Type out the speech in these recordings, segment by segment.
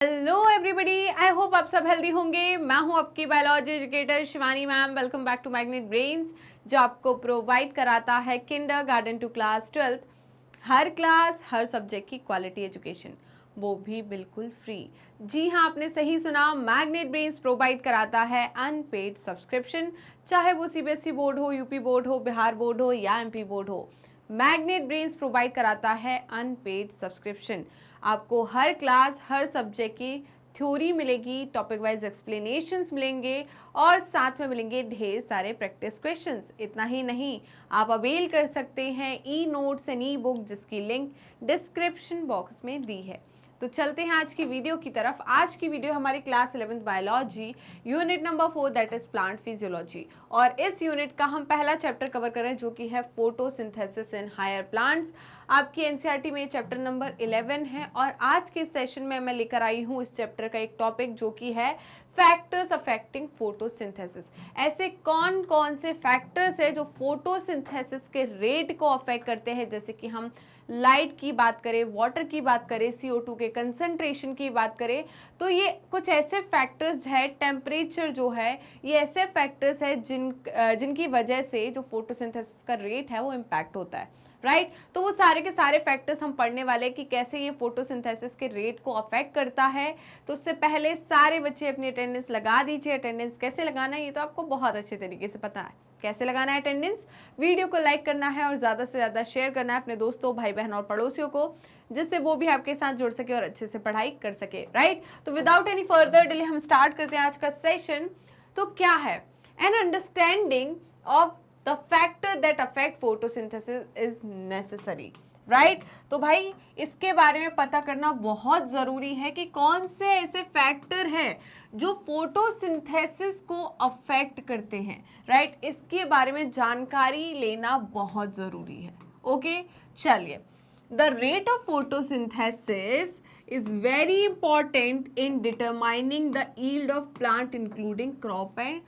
Hello everybody, I hope आप सब healthy होंगे। मैं हूं आपकी biology educator Shivani ma'am. Welcome back to Magnet Brains, जो आपको प्रोवाइड कराता है किंडरगार्टन टू क्लास 12 हर क्लास हर सब्जेक्ट की क्वालिटी एजुकेशन, वो भी बिल्कुल फ्री। जी हाँ, आपने सही सुना, मैग्नेट ब्रेन्स प्रोवाइड कराता है अनपेड सब्सक्रिप्शन। चाहे वो सीबीएसई बोर्ड हो, यूपी बोर्ड हो, बिहार बोर्ड हो या एमपी बोर्ड हो, मैग्नेट ब्रेन्स प्रोवाइड कराता है अनपेड सब्सक्रिप्शन। आपको हर क्लास हर सब्जेक्ट की थ्योरी मिलेगी, टॉपिक वाइज एक्सप्लेनेशंस मिलेंगे और साथ में मिलेंगे ढेर सारे प्रैक्टिस क्वेश्चंस। इतना ही नहीं, आप अवेल कर सकते हैं e notes and E book, जिसकी लिंक डिस्क्रिप्शन बॉक्स में दी है। तो चलते हैं आज की वीडियो की तरफ। आज की वीडियो हमारी class 11th biology unit number 4 that is plant physiology, और इस यूनिट का हम पहला चैप्टर कवर कर रहे हैं जो कि है फोटोसिंथेसिस इन हायर प्लांट्स। आपकी एनसीईआरटी में चैप्टर नंबर 11 है और आज के सेशन में मैं लेकर आई हूँ इस चैप्टर का एक टॉपिक जो कि है फैक्टर्स अफेक्टिंग फोटोसिंथेसिस। ऐसे कौन कौन से फैक्टर्स है जो फोटोसिंथेसिस के रेट को अफेक्ट करते हैं, जैसे कि हम लाइट की बात करें, वाटर की बात करें, CO2 के कंसंट्रेशन की बात करें, तो ये कुछ ऐसे फैक्टर्स है, टेम्परेचर जो है, ये ऐसे फैक्टर्स है जिनकी वजह से जो फोटोसिंथेसिस का रेट है वो इम्पैक्ट होता है, राइट। तो वो सारे के सारे फैक्टर्स हम पढ़ने वाले कि कैसे ये फोटोसिंथेसिस के रेट को अफेक्ट करता है। तो उससे पहले सारे बच्चे अपनी अटेंडेंस लगा दीजिए। अटेंडेंस कैसे लगाना है ये तो आपको बहुत अच्छे तरीके से पता है। कैसे लगाना है अटेंडेंस? वीडियो को लाइक करना है और ज़्यादा से ज़्यादा शेयर करना है अपने दोस्तों, भाई बहन और पड़ोसियों को, जिससे वो भी आपके साथ जुड़ सके और अच्छे से पढ़ाई कर सके, राइट। तो विदाउट एनी फर्दर डिले हम स्टार्ट करते हैं आज का सेशन। तो क्या है an understanding of the factor that affect photosynthesis is necessary, right. तो भाई इसके बारे में पता करना बहुत ज़रूरी है कि कौन से ऐसे फैक्टर है जो फोटोसिंथेसिस को अफेक्ट करते हैं, राइट। इसके बारे में जानकारी लेना बहुत ज़रूरी है। ओके, चलिए। The rate of photosynthesis is very important in determining the yield of plant including crop and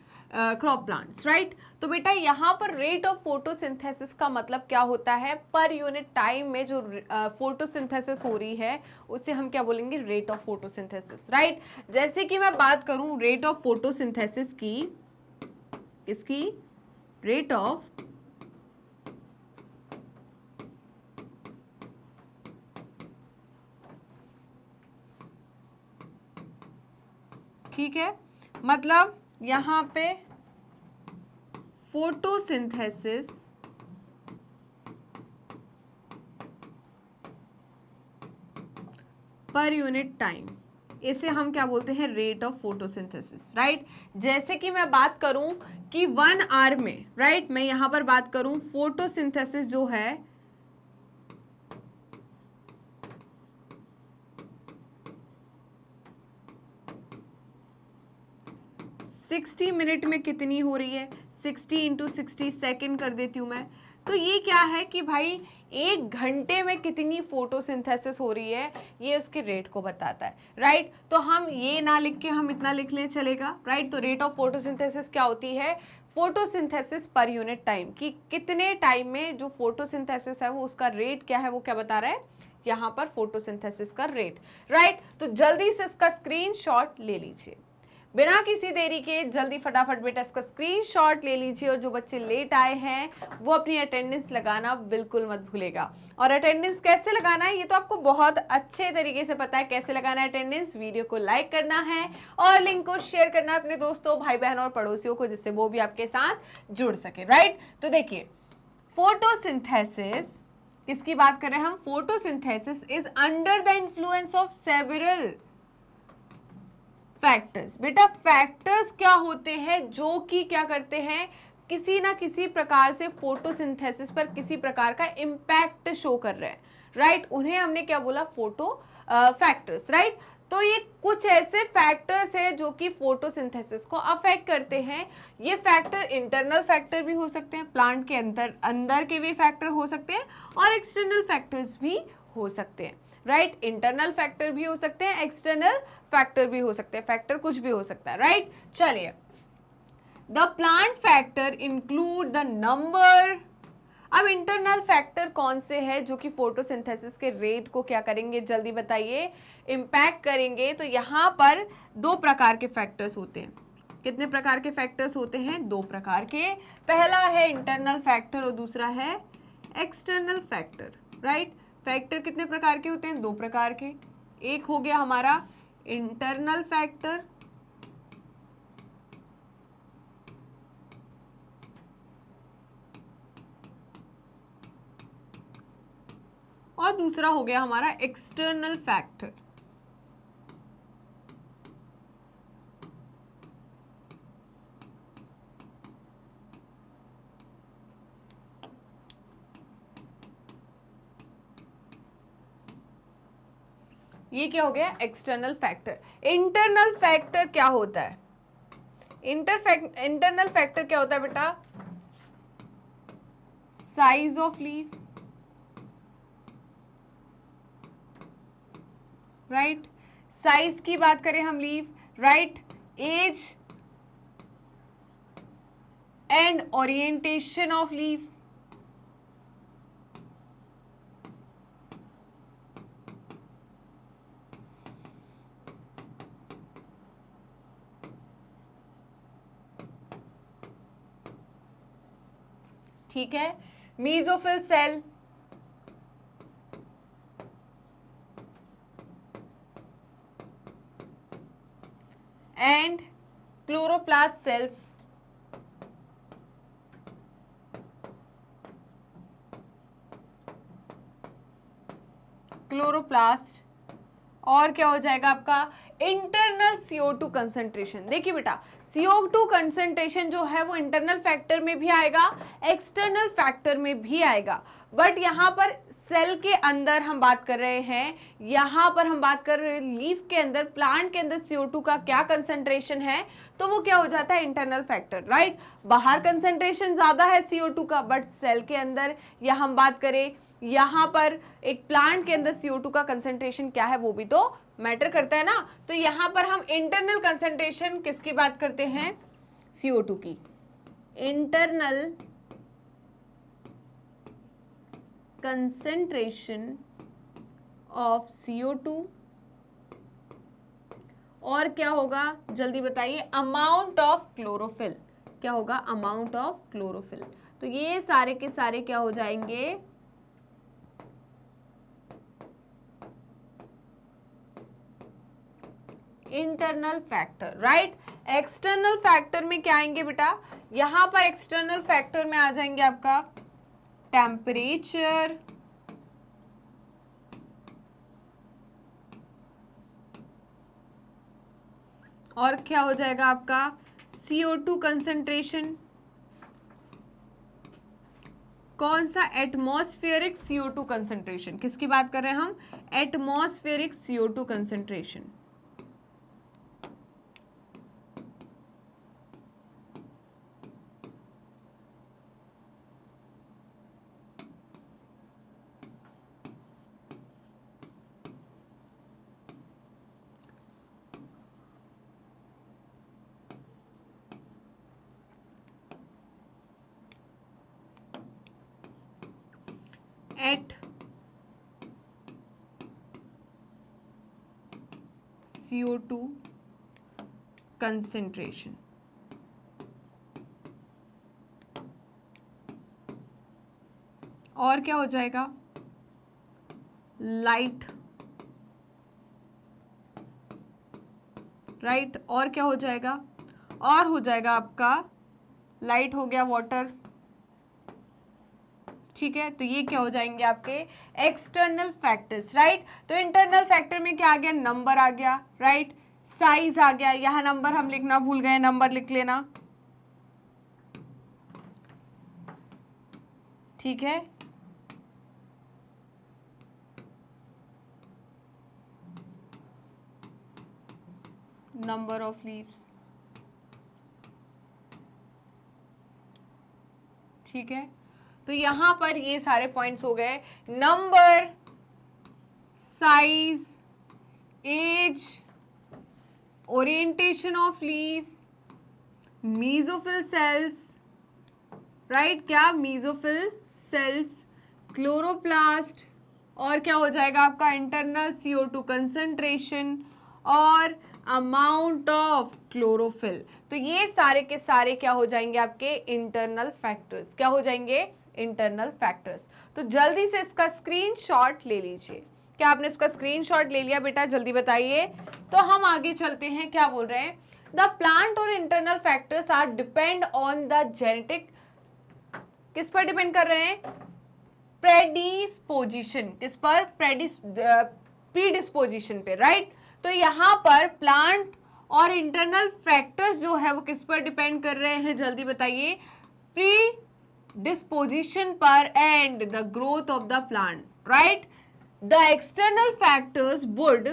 crop plants, right। तो बेटा यहाँ पर रेट ऑफ फोटोसिंथेसिस का मतलब क्या होता है? पर यूनिट टाइम में जो फोटोसिंथेसिस हो रही है उसे हम क्या बोलेंगे? Rate of photosynthesis, right. जैसे कि मैं बात करूं रेट ऑफ फोटोसिंथेसिस की, इसकी रेट ऑफ ठीक है, मतलब यहाँ पे फोटोसिंथेसिस पर यूनिट टाइम, इसे हम क्या बोलते हैं? Rate of photosynthesis, right. जैसे कि मैं बात करूं कि 1 आवर में, राइट, मैं यहां पर बात करूं फोटोसिंथेसिस जो है 60 मिनट में कितनी हो रही है? 60 इंटू 60 सेकेंड कर देती हूँ मैं। तो ये क्या है कि भाई 1 घंटे में कितनी फोटोसिंथेसिस हो रही है, ये उसके रेट को बताता है, राइट। तो हम ये ना लिख के हम इतना लिख लें, चलेगा, राइट। तो रेट ऑफ फोटोसिंथेसिस क्या होती है? फोटोसिंथेसिस पर यूनिट टाइम, कि कितने टाइम में जो फोटोसिंथेसिस है वो उसका रेट क्या है, वो क्या बता रहा है यहाँ पर? फोटोसिंथेसिस का रेट, राइट। तो जल्दी से इसका स्क्रीनशॉट ले लीजिए, बिना किसी देरी के जल्दी फटाफट बेटा इसका स्क्रीनशॉट ले लीजिए। और जो बच्चे लेट आए हैं वो अपनी अटेंडेंस लगाना बिल्कुल मत भूलेगा। और अटेंडेंस कैसे लगाना है ये तो आपको बहुत अच्छे तरीके से पता है कैसे लगाना है अटेंडेंस। वीडियो को लाइक करना है और लिंक को शेयर करना है अपने दोस्तों, भाई बहन और पड़ोसियों को, जिससे वो भी आपके साथ जुड़ सके, राइट। तो देखिए, फोटोसिंथेसिस किसकी बात कर रहे हैं हम? Photosynthesis is under the influence of several factors. बेटा फैक्टर्स क्या होते हैं जो कि क्या करते हैं? किसी ना किसी प्रकार से फोटोसिंथेसिस पर किसी प्रकार का इम्पैक्ट शो कर रहे हैं, राइट। उन्हें हमने क्या बोला? Photo factors, right. तो ये कुछ ऐसे फैक्टर्स है जो कि फोटोसिंथेसिस को अफेक्ट करते हैं। ये फैक्टर इंटरनल फैक्टर भी हो सकते हैं, प्लांट के अंदर के भी फैक्टर हो सकते हैं, और एक्सटर्नल फैक्टर्स भी हो सकते हैं, राइट। इंटरनल फैक्टर भी हो सकते हैं, एक्सटर्नल फैक्टर भी हो सकते हैं, फैक्टर कुछ भी हो सकता है, राइट। चलिए, the plant factor include the number अब इंटरनल फैक्टर कौन से हैं जो कि फोटोसिंथेसिस के रेट को क्या करेंगे, जल्दी बताइए, इम्पैक्ट करेंगे। तो यहाँ पर दो प्रकार के फैक्टर्स होते हैं। कितने प्रकार के फैक्टर्स होते हैं? दो प्रकार के। पहला है इंटरनल फैक्टर और दूसरा है एक्सटर्नल फैक्टर, राइट। फैक्टर कितने प्रकार के होते हैं? दो प्रकार के। एक हो गया हमारा इंटरनल फैक्टर और दूसरा हो गया हमारा एक्सटर्नल फैक्टर। ये क्या हो गया? External factor. इंटरनल फैक्टर क्या होता है? इंटरनल फैक्टर क्या होता है बेटा? Size of leaf, right. Size की बात करें हम leaf, right. Age and orientation of leaves, ठीक है। Mesophyll cell, and chloroplast cells, chloroplast. और क्या हो जाएगा आपका? Internal CO2 concentration. देखिए बेटा, CO2 कंसंट्रेशन जो है वो इंटरनल फैक्टर में भी आएगा, एक्सटर्नल फैक्टर में भी आएगा। बट यहाँ पर सेल के अंदर हम बात कर रहे हैं, यहाँ पर हम बात कर रहे हैं लीफ के अंदर, प्लांट के अंदर CO2 का क्या कंसंट्रेशन है, तो वो क्या हो जाता है? Internal factor, right. बाहर कंसंट्रेशन ज्यादा है CO2 का, बट सेल के अंदर, या हम बात करें यहाँ पर एक प्लांट के अंदर CO2 का कंसंट्रेशन क्या है, वो भी तो मैटर करता है ना। तो यहाँ पर हम इंटरनल कंसंट्रेशन किसकी बात करते हैं? CO2 की। इंटरनल कंसंट्रेशन ऑफ CO2, और क्या होगा जल्दी बताइए? Amount of chlorophyll. क्या होगा? Amount of chlorophyll. तो ये सारे के सारे क्या हो जाएंगे? Internal factor, right. External factor में क्या आएंगे बेटा? यहां पर एक्सटर्नल फैक्टर में आ जाएंगे आपका टेम्परेचर, और क्या हो जाएगा आपका? CO2 concentration. कौन सा? Atmospheric CO2 concentration. किसकी बात कर रहे हैं हम? Atmospheric CO2 concentration. At CO2 concentration. और क्या हो जाएगा? Light, right. और क्या हो जाएगा? और हो जाएगा आपका लाइट, हो गया वाटर, ठीक है। तो ये क्या हो जाएंगे आपके? External factors, right. तो इंटरनल फैक्टर में क्या आ गया? नंबर आ गया, राइट। साइज आ गया, यहां नंबर हम लिखना भूल गए, नंबर लिख लेना, ठीक है। नंबर ऑफ लीव्स, ठीक है। तो यहां पर ये सारे पॉइंट्स हो गए। Number, size, age, orientation of leaf, mesophyll cells, right. क्या? मीजोफिल सेल्स, क्लोरोप्लास्ट, और क्या हो जाएगा आपका इंटरनल CO2 कंसंट्रेशन और अमाउंट ऑफ क्लोरोफिल। तो ये सारे के सारे क्या हो जाएंगे आपके इंटरनल फैक्टर्स। क्या हो जाएंगे? Internal factors. तो जल्दी से इसका स्क्रीनशॉट ले लीजिए। क्या आपने इसका स्क्रीनशॉट ले लिया बेटा? जल्दी बताइए। तो हम आगे चलते हैं। क्या बोल रहे हैं? द प्लांट और internal factors are depend on the genetic, किस पर डिपेंड कर रहे हैं? प्रेडिस्पोजिशन। किस पर? प्रीडिस्पोजिशन पे, राइट। तो यहाँ पर प्लांट और इंटरनल फैक्टर्स जो है वो किस पर डिपेंड कर रहे हैं? जल्दी बताइए। प्रीडिस्पोजिशन पर and the growth of the plant, right. The external factors would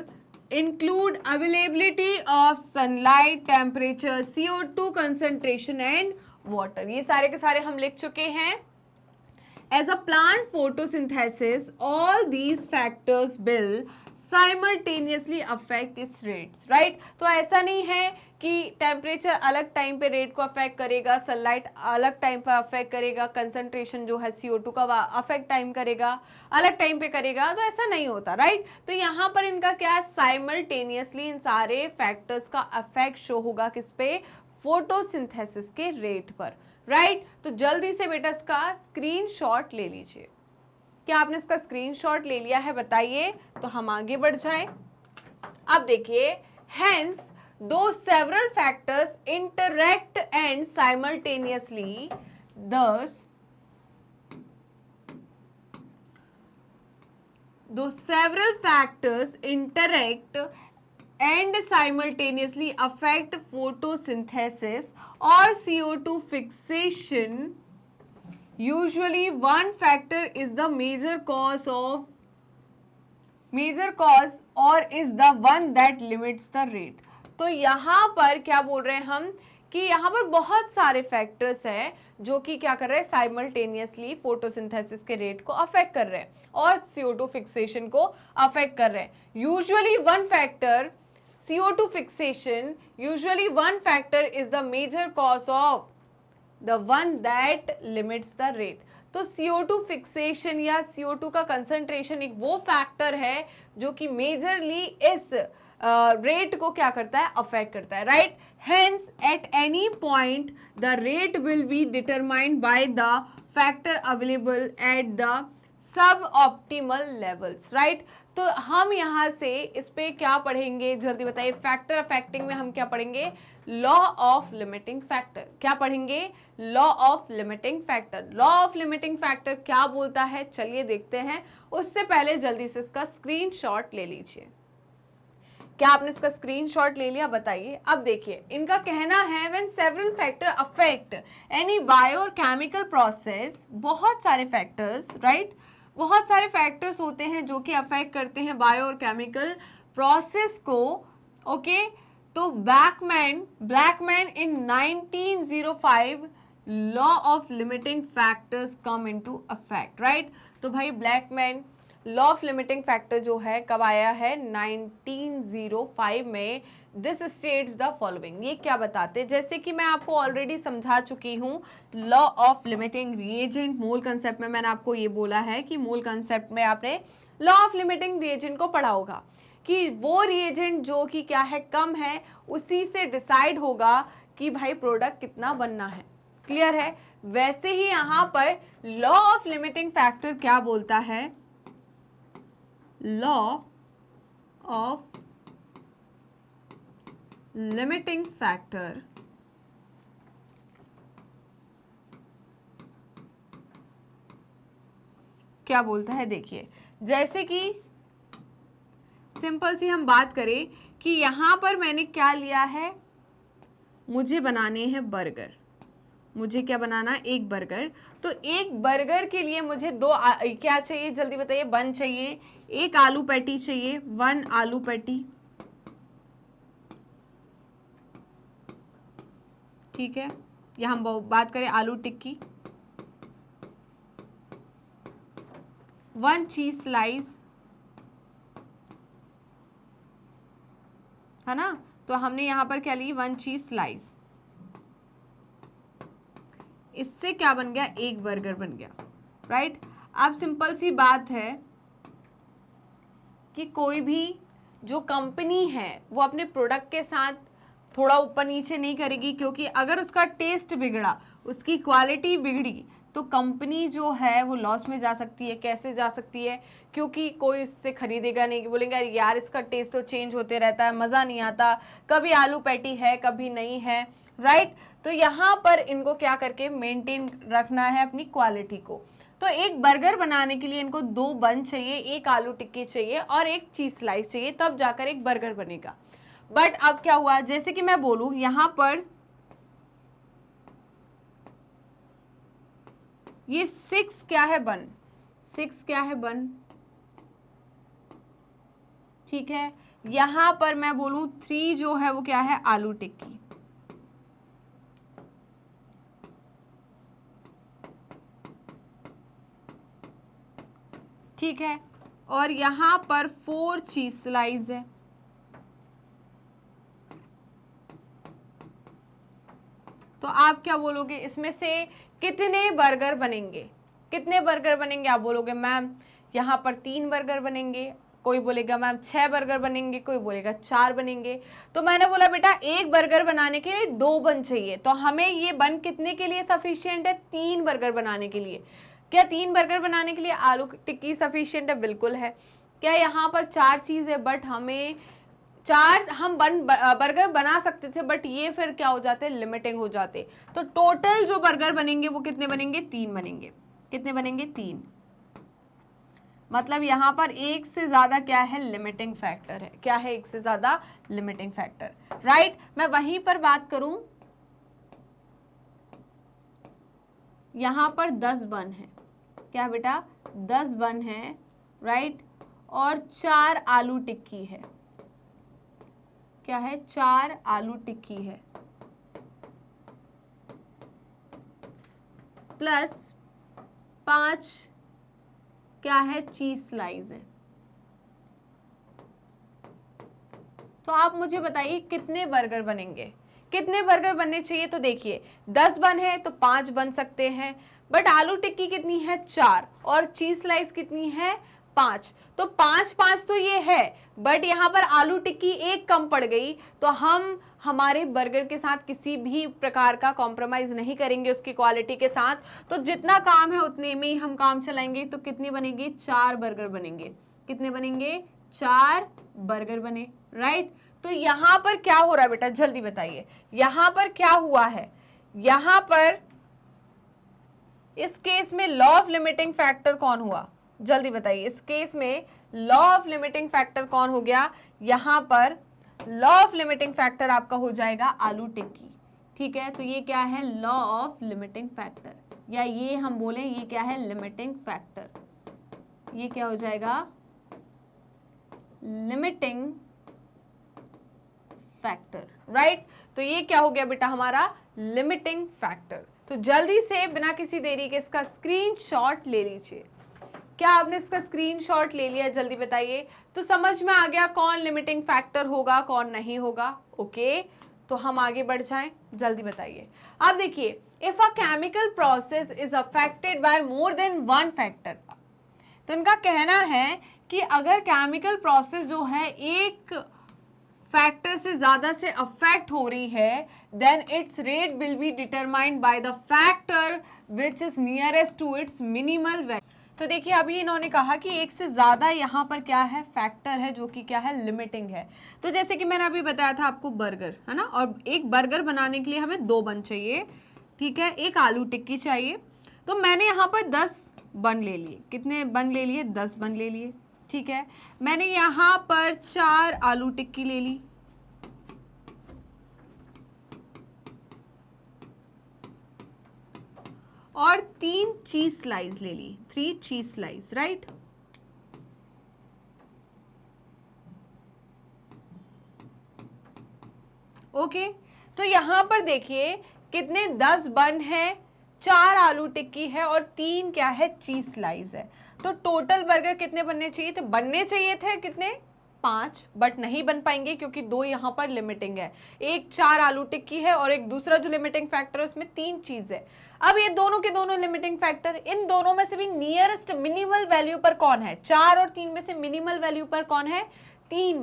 include availability of sunlight, temperature, CO2 concentration and water। ये सारे के सारे हम लिख चुके हैं। As a plant photosynthesis, all these factors will simultaneously affect its rates, right? तो ऐसा नहीं है कि टेम्परेचर अलग टाइम पे रेट को अफेक्ट करेगा, सनलाइट अलग टाइम पे अफेक्ट करेगा, कंसंट्रेशन जो है CO2 का अफेक्ट टाइम करेगा, अलग टाइम पे करेगा, तो ऐसा नहीं होता, राइट। तो यहाँ पर इनका क्या, साइमल्टेनियसली इन सारे फैक्टर्स का अफेक्ट शो होगा किस पे? फोटोसिंथेसिस के रेट पर, राइट। तो जल्दी से बेटा इसका स्क्रीनशॉट ले लीजिए। क्या आपने इसका स्क्रीनशॉट ले लिया है? बताइए, तो हम आगे बढ़ जाएं। अब देखिए, हेंस दो several factors interact and simultaneously, thus though several factors interact and simultaneously affect photosynthesis or CO2 fixation, usually one factor is the major cause or is the one that limits the rate। तो यहाँ पर क्या बोल रहे हैं हम कि यहाँ पर बहुत सारे फैक्टर्स हैं जो कि क्या कर रहे हैं? साइमल्टेनियसली फोटोसिंथेसिस के रेट को अफेक्ट कर रहे हैं और CO2 फिक्सेशन को अफेक्ट कर रहे हैं। Usually one factor CO2 fixation, usually one factor is the major cause of the one that limits the rate. तो CO2 फिक्सेशन या CO2 का कंसंट्रेशन एक वो फैक्टर है जो कि मेजरली इस रेट को क्या करता है? अफेक्ट करता है, right. Hence at any point the rate will be determined by the factor available at the sub optimal levels, right. तो हम यहाँ से इस पे क्या पढ़ेंगे? जल्दी बताइए। फैक्टर अफेक्टिंग में हम क्या पढ़ेंगे? Law of limiting factor. क्या पढ़ेंगे? Law of limiting factor. Law of limiting factor क्या बोलता है? चलिए देखते हैं। उससे पहले जल्दी से इसका स्क्रीनशॉट ले लीजिए। क्या आपने इसका स्क्रीनशॉट ले लिया? बताइए। अब देखिए, इनका कहना है when several factor affect any bio और केमिकल प्रोसेस, बहुत सारे फैक्टर्स, राइट, बहुत सारे फैक्टर्स होते हैं जो कि अफेक्ट करते हैं बायो और केमिकल प्रोसेस को, ओके। तो Blackman in 1905 law of limiting factors come into affect, right. तो भाई Blackman law of limiting factor जो है कब आया है? 1905 में। This states the following. ये क्या बताते? जैसे कि मैं आपको ऑलरेडी समझा चुकी हूँ लॉ ऑफ लिमिटिंग रिएजेंट। मूल कंसेप्ट में मैंने आपको ये बोला है कि मूल कंसेप्ट में आपने लॉ ऑफ लिमिटिंग रिएजेंट को पढ़ा होगा कि वो रिएजेंट जो कि क्या है? कम है, उसी से डिसाइड होगा कि भाई प्रोडक्ट कितना बनना है। क्लियर है? वैसे ही यहाँ पर लॉ ऑफ लिमिटिंग फैक्टर क्या बोलता है? लॉ ऑफ लिमिटिंग फैक्टर क्या बोलता है? देखिए, जैसे कि सिंपल सी हम बात करें कि यहां पर मैंने क्या लिया है? मुझे बनाने हैं बर्गर। मुझे क्या बनाना? एक बर्गर। तो एक बर्गर के लिए मुझे क्या चाहिए? जल्दी बताइए। बन चाहिए, एक आलू पैटी चाहिए, 1 आलू पैटी, ठीक है। या हम बात करें आलू टिक्की, 1 चीज स्लाइस, है ना। तो हमने यहां पर क्या ली? 1 चीज स्लाइस। इससे क्या बन गया? एक बर्गर बन गया। राइट। अब सिंपल सी बात है कि कोई भी जो कंपनी है वो अपने प्रोडक्ट के साथ थोड़ा ऊपर नीचे नहीं करेगी, क्योंकि अगर उसका टेस्ट बिगड़ा, उसकी क्वालिटी बिगड़ी, तो कंपनी जो है वो लॉस में जा सकती है। कैसे जा सकती है? क्योंकि कोई उससे खरीदेगा नहीं, बोलेंगे यार इसका टेस्ट तो चेंज होते रहता है, मज़ा नहीं आता, कभी आलू पैटी है कभी नहीं है, राइट। तो यहाँ पर इनको क्या करके मेंटेन रखना है अपनी क्वालिटी को। तो एक बर्गर बनाने के लिए इनको 2 बन चाहिए, एक आलू टिक्की चाहिए और एक चीज स्लाइस चाहिए, तब जाकर एक बर्गर बनेगा। बट अब क्या हुआ, जैसे कि मैं बोलूं यहां पर ये 6 क्या है बन, 6 क्या है बन, ठीक है। यहां पर मैं बोलूं 3 जो है वो क्या है, आलू टिक्की, ठीक है। और यहां पर 4 चीज स्लाइस है, तो आप क्या बोलोगे, इसमें से कितने बर्गर बनेंगे? कितने बर्गर बनेंगे? आप बोलोगे मैम यहाँ पर 3 बर्गर बनेंगे, कोई बोलेगा मैम 6 बर्गर बनेंगे, कोई बोलेगा 4 बनेंगे। तो मैंने बोला बेटा एक बर्गर बनाने के लिए 2 बन चाहिए, तो हमें ये बन कितने के लिए सफिशिएंट है? 3 बर्गर बनाने के लिए। क्या 3 बर्गर बनाने के लिए आलू टिक्की सफिशिएंट है? बिल्कुल है। क्या यहाँ पर 4 चीज़ है, बट हमें 4 हम बर्गर बना सकते थे, बट ये फिर क्या हो जाते, लिमिटिंग हो जाते। तो टोटल जो बर्गर बनेंगे वो कितने बनेंगे? 3 बनेंगे। कितने बनेंगे? 3। मतलब यहाँ पर एक से ज्यादा क्या है, लिमिटिंग फैक्टर है। क्या है? एक से ज्यादा लिमिटिंग फैक्टर, राइट। मैं वहीं पर बात करूं, यहाँ पर 10 बन है, क्या बेटा 10 बन है, राइट। और 4 आलू टिक्की है, क्या है? 4 आलू टिक्की है, प्लस 5 क्या है, चीज स्लाइस है। तो आप मुझे बताइए कितने बर्गर बनेंगे, कितने बर्गर बनने चाहिए? तो देखिए 10 बन है तो 5 बन सकते हैं, बट आलू टिक्की कितनी है? 4, और चीज स्लाइस कितनी है? 5। तो 5 तो ये है, बट यहाँ पर आलू टिक्की एक कम पड़ गई, तो हम हमारे बर्गर के साथ किसी भी प्रकार का कॉम्प्रोमाइज नहीं करेंगे उसकी क्वालिटी के साथ। तो जितना काम है उतने में ही हम काम चलाएंगे। तो कितने बनेंगे? 4 बर्गर बनेंगे। कितने बनेंगे? 4 बर्गर बने, राइट। तो यहाँ पर क्या हो रहा है बेटा, जल्दी बताइए, यहाँ पर क्या हुआ है? यहाँ पर इस केस में लॉ ऑफ लिमिटिंग फैक्टर कौन हुआ? जल्दी बताइए, इस केस में लॉ ऑफ लिमिटिंग फैक्टर कौन हो गया? यहाँ पर लॉ ऑफ लिमिटिंग फैक्टर आपका हो जाएगा आलू टिक्की, ठीक है। तो ये क्या है? लॉ ऑफ लिमिटिंग फैक्टर, या ये हम बोले ये क्या है? Limiting factor. ये क्या हो जाएगा? Limiting factor, right. तो ये क्या हो गया बेटा हमारा? Limiting factor. तो जल्दी से बिना किसी देरी के इसका स्क्रीनशॉट ले लीजिए। क्या आपने इसका स्क्रीनशॉट ले लिया? जल्दी बताइए। तो समझ में आ गया कौन लिमिटिंग फैक्टर होगा, कौन नहीं होगा। ओके, तो हम आगे बढ़ जाएं, जल्दी बताइए। अब देखिए, if a chemical process is affected by more than 1 factor, तो इनका कहना है कि अगर केमिकल प्रोसेस जो है एक फैक्टर से ज्यादा से अफेक्ट हो रही है, then its rate will be determined by the factor which is nearest to its minimal value. तो देखिए अभी इन्होंने कहा कि एक से ज्यादा यहाँ पर क्या है? फैक्टर है, जो कि क्या है? लिमिटिंग है। तो जैसे कि मैंने अभी बताया था आपको बर्गर है ना, और एक बर्गर बनाने के लिए हमें 2 बन चाहिए, ठीक है, एक आलू टिक्की चाहिए। तो मैंने यहाँ पर 10 बन ले लिए। कितने बन ले लिए? 10 बन ले लिए, ठीक है। मैंने यहाँ पर 4 आलू टिक्की ले ली, और 3 चीज स्लाइस ले ली, 3 चीज स्लाइस, राइट। ओके, तो यहां पर देखिए कितने 10 बन है, 4 आलू टिक्की है और 3 क्या है? चीज स्लाइस है। तो टोटल बर्गर कितने बनने चाहिए थे? बनने चाहिए थे कितने? 5, बट नहीं बन पाएंगे क्योंकि 2 यहाँ पर लिमिटिंग है। एक 4 आलू टिक्की है और एक दूसरा जो लिमिटिंग फैक्टर है उसमें 3 चीज है। अब ये दोनों के दोनों लिमिटिंग फैक्टर, इन दोनों में से भी नियरेस्ट मिनिमल वैल्यू पर कौन है? 4 और 3 में से मिनिमल वैल्यू पर कौन है? 3,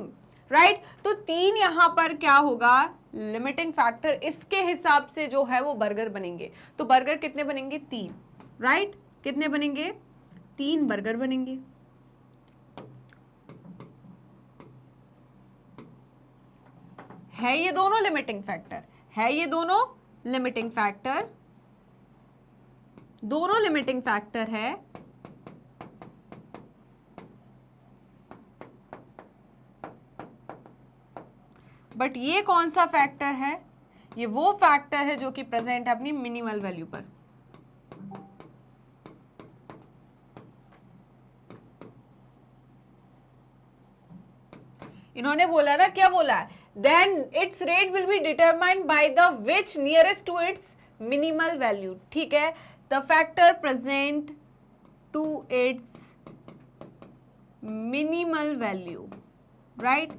राइट। तो 3 यहां पर क्या होगा? Limiting factor. इसके हिसाब से जो है वो बर्गर बनेंगे। तो बर्गर कितने बनेंगे? 3, राइट। कितने बनेंगे? 3 बर्गर बनेंगे। है ये दोनों लिमिटिंग फैक्टर, है ये दोनों लिमिटिंग फैक्टर, दोनों लिमिटिंग फैक्टर है। बट ये कौन सा फैक्टर है? ये वो फैक्टर है जो कि प्रेजेंट है अपनी मिनिमल वैल्यू पर। इन्होंने बोला ना, क्या बोला है? Then its rate will be determined by the which nearest to its minimal value. ठीक है, the factor present to its minimal value, right.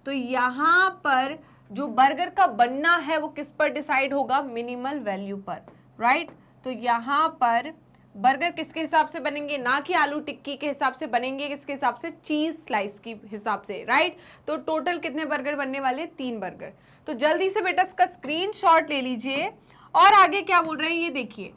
तो यहां पर जो बर्गर का बनना है वो किस पर डिसाइड होगा? मिनिमल वैल्यू पर, राइट। तो यहां पर बर्गर किसके हिसाब से बनेंगे? ना कि आलू टिक्की के हिसाब से बनेंगे, किसके हिसाब से? चीज स्लाइस के हिसाब से, राइट। तो टोटल कितने बर्गर बनने वाले? 3 बर्गर। तो जल्दी से बेटा इसका स्क्रीनशॉट ले लीजिए। और आगे क्या बोल रहे हैं ये देखिए,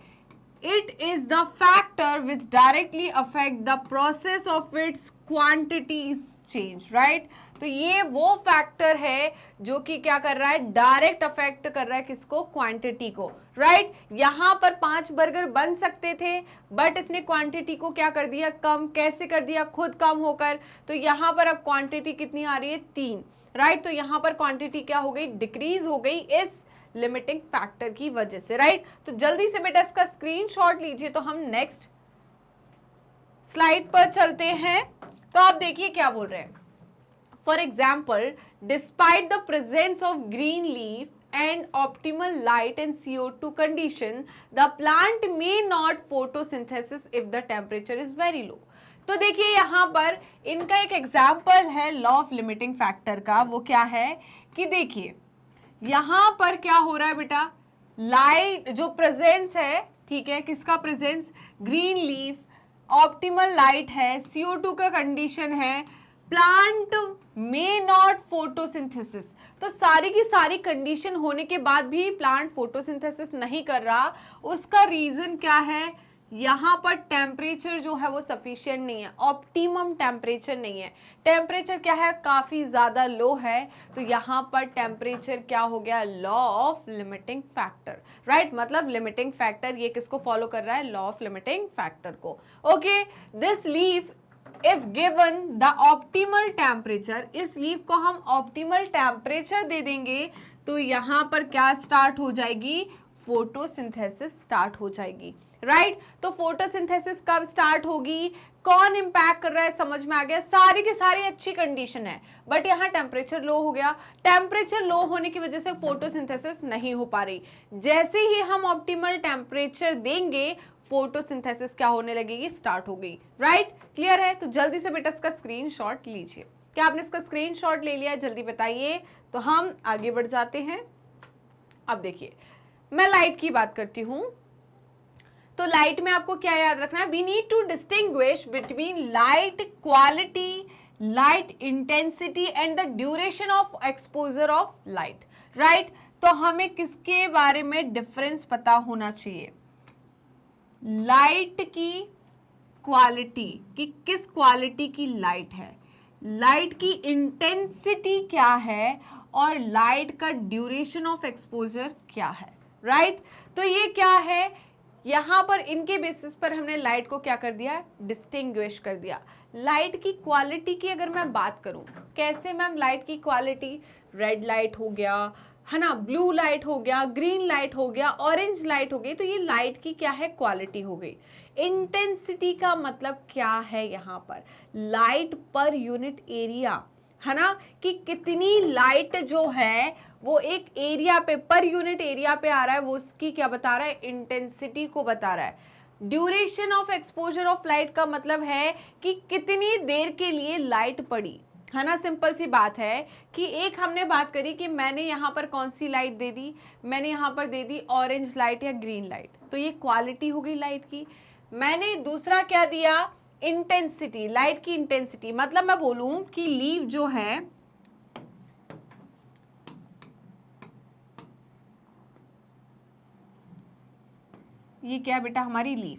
it is the factor which directly affect the process of its quantity change, right. तो ये वो फैक्टर है जो कि क्या कर रहा है? डायरेक्ट अफेक्ट कर रहा है किसको? क्वांटिटी को, राइट। यहां पर 5 बर्गर बन सकते थे बट इसने क्वांटिटी को क्या कर दिया? कम। कैसे कर दिया? खुद कम होकर। तो यहां पर अब क्वांटिटी कितनी आ रही है? 3, राइट। तो यहां पर क्वांटिटी क्या हो गई? डिक्रीज हो गई इस लिमिटिंग फैक्टर की वजह से, राइट। तो जल्दी से बेटा इसका स्क्रीनशॉट लीजिए। तो हम नेक्स्ट स्लाइड पर चलते हैं। तो आप देखिए क्या बोल रहे हैं। For example, despite the presence of green leaf and optimal light and CO2 condition, the plant may not photosynthesis if the temperature is very low. तो देखिए यहाँ पर इनका एक एग्जाम्पल है लॉ ऑफ लिमिटिंग फैक्टर का। वो क्या है कि देखिए यहाँ पर क्या हो रहा है बेटा? लाइट जो प्रेजेंस है, ठीक है, किसका presence? Green leaf, optimal light है, CO2 का कंडीशन है, प्लांट मे नॉट फोटोसिंथेसिस। तो सारी की सारी कंडीशन होने के बाद भी प्लांट फोटोसिंथेसिस नहीं कर रहा। उसका रीजन क्या है? यहाँ पर टेम्परेचर जो है वो सफिशिएंट नहीं है, ऑप्टिमम टेम्परेचर नहीं है। टेम्परेचर क्या है? काफी ज्यादा लो है। तो यहाँ पर टेम्परेचर क्या हो गया? Law of limiting factor, right. मतलब लिमिटिंग फैक्टर ये किसको फॉलो कर रहा है? लॉ ऑफ लिमिटिंग फैक्टर को। Okay, this leaf if given the optimal temperature, इस लीफ को हम ऑप्टिमल टेम्परेचर दे देंगे तो यहाँ पर क्या स्टार्ट हो जाएगी? फोटोसिंथेसिस स्टार्ट हो जाएगी, राइट। तो फोटोसिंथेसिस कब स्टार्ट होगी? कौन इंपैक्ट कर रहा है? समझ में आ गया। सारी की सारी अच्छी कंडीशन है बट यहाँ टेम्परेचर लो हो गया। टेम्परेचर लो होने की वजह से फोटोसिंथेसिस नहीं हो पा रही। जैसे ही हम ऑप्टिमल टेम्परेचर देंगे फोटोसिंथेसिस क्या होने लगेगी? स्टार्ट हो गई, राइट। क्लियर है? तो जल्दी से बेटा इसका स्क्रीनशॉट लीजिए। क्या आपने इसका स्क्रीनशॉट ले लिया? जल्दी बताइए। तो हम आगे बढ़ जाते हैं। अब देखिए मैं लाइट की बात करती हूं। तो लाइट में आपको क्या याद रखना है? We need to distinguish between light quality, light intensity and the duration of exposure of light, right. तो हमें किसके बारे में डिफरेंस पता होना चाहिए? लाइट की क्वालिटी, कि किस क्वालिटी की लाइट है, लाइट की इंटेंसिटी क्या है और लाइट का ड्यूरेशन ऑफ एक्सपोजर क्या है, राइट। तो ये क्या है? यहां पर इनके बेसिस पर हमने लाइट को क्या कर दिया? डिस्टिंग्विश कर दिया। लाइट की क्वालिटी की अगर मैं बात करूं, कैसे मैम? लाइट की क्वालिटी, रेड लाइट हो गया है ना, ब्लू लाइट हो गया, ग्रीन लाइट हो गया, ऑरेंज लाइट हो गई। तो ये लाइट की क्या है? क्वालिटी हो गई। इंटेंसिटी का मतलब क्या है? यहाँ पर लाइट पर यूनिट एरिया, है ना, कि कितनी लाइट जो है वो एक एरिया पे, पर यूनिट एरिया पे आ रहा है, वो उसकी क्या बता रहा है? इंटेंसिटी को बता रहा है। Duration of exposure of light का मतलब है कि कितनी देर के लिए लाइट पड़ी, है ना। सिंपल सी बात है कि एक हमने बात करी कि मैंने यहाँ पर कौन सी लाइट दे दी, मैंने यहाँ पर दे दी ऑरेंज लाइट या ग्रीन लाइट, तो ये क्वालिटी हो गई लाइट की। मैंने दूसरा क्या दिया, इंटेंसिटी, लाइट की इंटेंसिटी, मतलब मैं बोलूं कि लीव जो है ये क्या बेटा हमारी लीव,